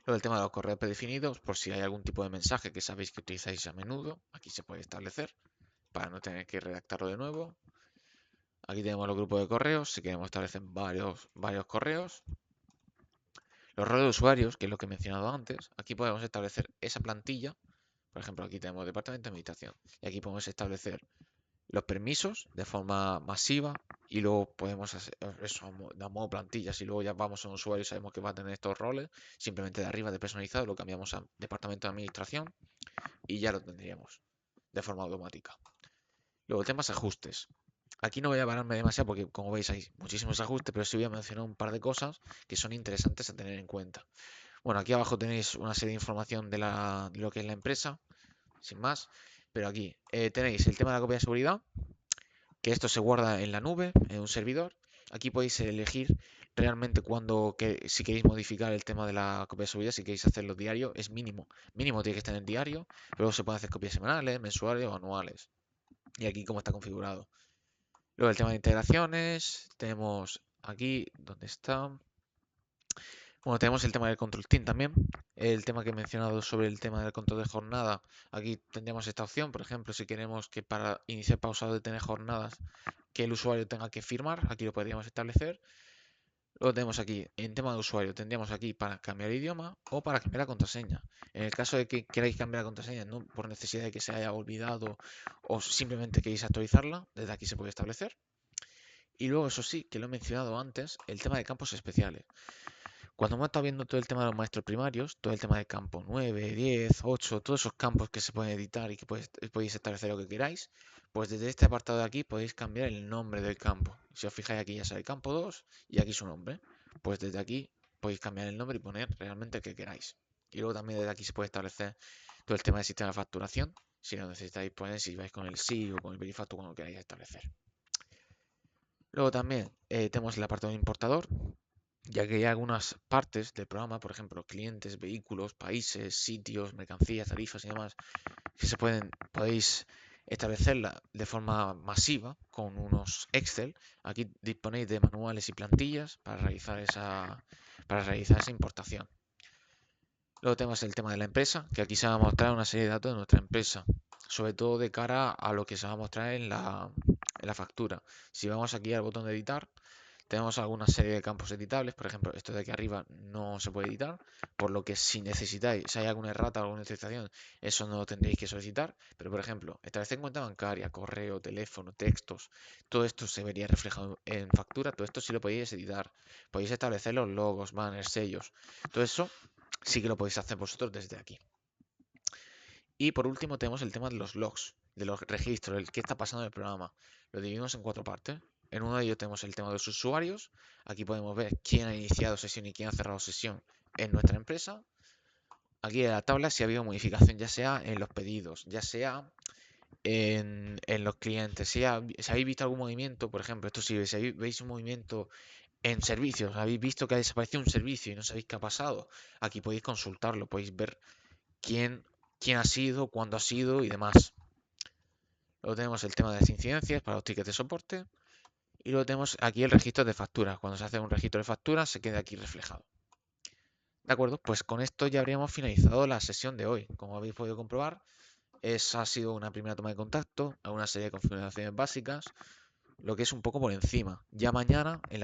Luego el tema de los correos predefinidos, por si hay algún tipo de mensaje que sabéis que utilizáis a menudo, aquí se puede establecer para no tener que redactarlo de nuevo. Aquí tenemos los grupos de correos, si queremos establecer varios correos. Los roles de usuarios, que es lo que he mencionado antes, aquí podemos establecer esa plantilla. Por ejemplo, aquí tenemos departamento de administración y aquí podemos establecer los permisos de forma masiva y luego podemos hacer eso a modo plantillas y luego ya vamos a un usuario y sabemos que va a tener estos roles. Simplemente de arriba de personalizado lo cambiamos a departamento de administración y ya lo tendríamos de forma automática. Luego, temas ajustes. Aquí no voy a pararme demasiado porque, como veis, hay muchísimos ajustes, pero sí voy a mencionar un par de cosas que son interesantes a tener en cuenta. Bueno, aquí abajo tenéis una serie de información de lo que es la empresa, sin más, pero aquí tenéis el tema de la copia de seguridad, que esto se guarda en la nube, en un servidor, Aquí podéis elegir realmente si queréis modificar el tema de la copia de seguridad, si queréis hacerlo diario, es mínimo. Mínimo tiene que estar en diario, pero se pueden hacer copias semanales, mensuales o anuales. Y aquí cómo está configurado. Luego el tema de integraciones, tenemos aquí, ¿dónde está? Bueno, tenemos el tema del control team también. El tema que he mencionado sobre el tema del control de jornada. Aquí tendríamos esta opción, por ejemplo, si queremos que para iniciar pausado de tener jornadas, que el usuario tenga que firmar, aquí lo podríamos establecer. Lo tenemos aquí, en tema de usuario, tendríamos aquí para cambiar idioma o para cambiar la contraseña. En el caso de que queráis cambiar la contraseña, no por necesidad de que se haya olvidado o simplemente queréis actualizarla, desde aquí se puede establecer. Y luego, eso sí, que lo he mencionado antes, el tema de campos especiales. Cuando hemos estado viendo todo el tema de los maestros primarios, todo el tema de campo 9, 10, 8, todos esos campos que se pueden editar y que podéis establecer lo que queráis, pues desde este apartado de aquí podéis cambiar el nombre del campo. Si os fijáis aquí ya sale campo 2 y aquí su nombre. Pues desde aquí podéis cambiar el nombre y poner realmente el que queráis. Y luego también desde aquí se puede establecer todo el tema del sistema de facturación, si lo necesitáis poner, si vais con el SI o con el Verifacto, como lo queráis establecer. Luego también tenemos el apartado de importador, ya que hay algunas partes del programa, por ejemplo, clientes, vehículos, países, sitios, mercancías, tarifas y demás, que podéis establecerla de forma masiva con unos Excel. Aquí disponéis de manuales y plantillas para realizar esa importación. Luego tenemos el tema de la empresa, que aquí se va a mostrar una serie de datos de nuestra empresa, sobre todo de cara a lo que se va a mostrar en la factura. Si vamos aquí al botón de editar, tenemos alguna serie de campos editables, por ejemplo, esto de aquí arriba no se puede editar, por lo que si necesitáis, si hay alguna errata o alguna utilización, eso no lo tendréis que solicitar. Pero, por ejemplo, establecer cuenta bancaria, correo, teléfono, textos, todo esto se vería reflejado en factura, todo esto sí lo podéis editar. Podéis establecer los logos, banners, sellos, todo eso sí que lo podéis hacer vosotros desde aquí. Y por último tenemos el tema de los logs, de los registros, el qué está pasando en el programa. Lo dividimos en 4 partes. En uno de ellos tenemos el tema de los usuarios. Aquí podemos ver quién ha iniciado sesión y quién ha cerrado sesión en nuestra empresa. Aquí en la tabla si ha habido modificación, ya sea en los pedidos, ya sea en los clientes. Si habéis visto algún movimiento, por ejemplo, esto sirve, si veis un movimiento en servicios, habéis visto que ha desaparecido un servicio y no sabéis qué ha pasado, aquí podéis consultarlo, podéis ver quién, quién ha sido, cuándo ha sido y demás. Luego tenemos el tema de las incidencias para los tickets de soporte. Y luego tenemos aquí el registro de facturas. Cuando se hace un registro de facturas se queda aquí reflejado. De acuerdo, pues con esto ya habríamos finalizado la sesión de hoy. Como habéis podido comprobar, esa ha sido una primera toma de contacto, a una serie de configuraciones básicas, lo que es un poco por encima. Ya mañana, en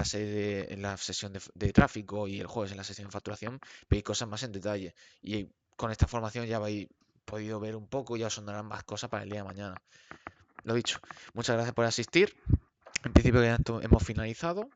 la sesión de tráfico y el jueves en la sesión de facturación, veis cosas más en detalle. Y con esta formación ya habéis podido ver un poco, ya os sonarán más cosas para el día de mañana. Lo dicho, muchas gracias por asistir. En principio ya hemos finalizado.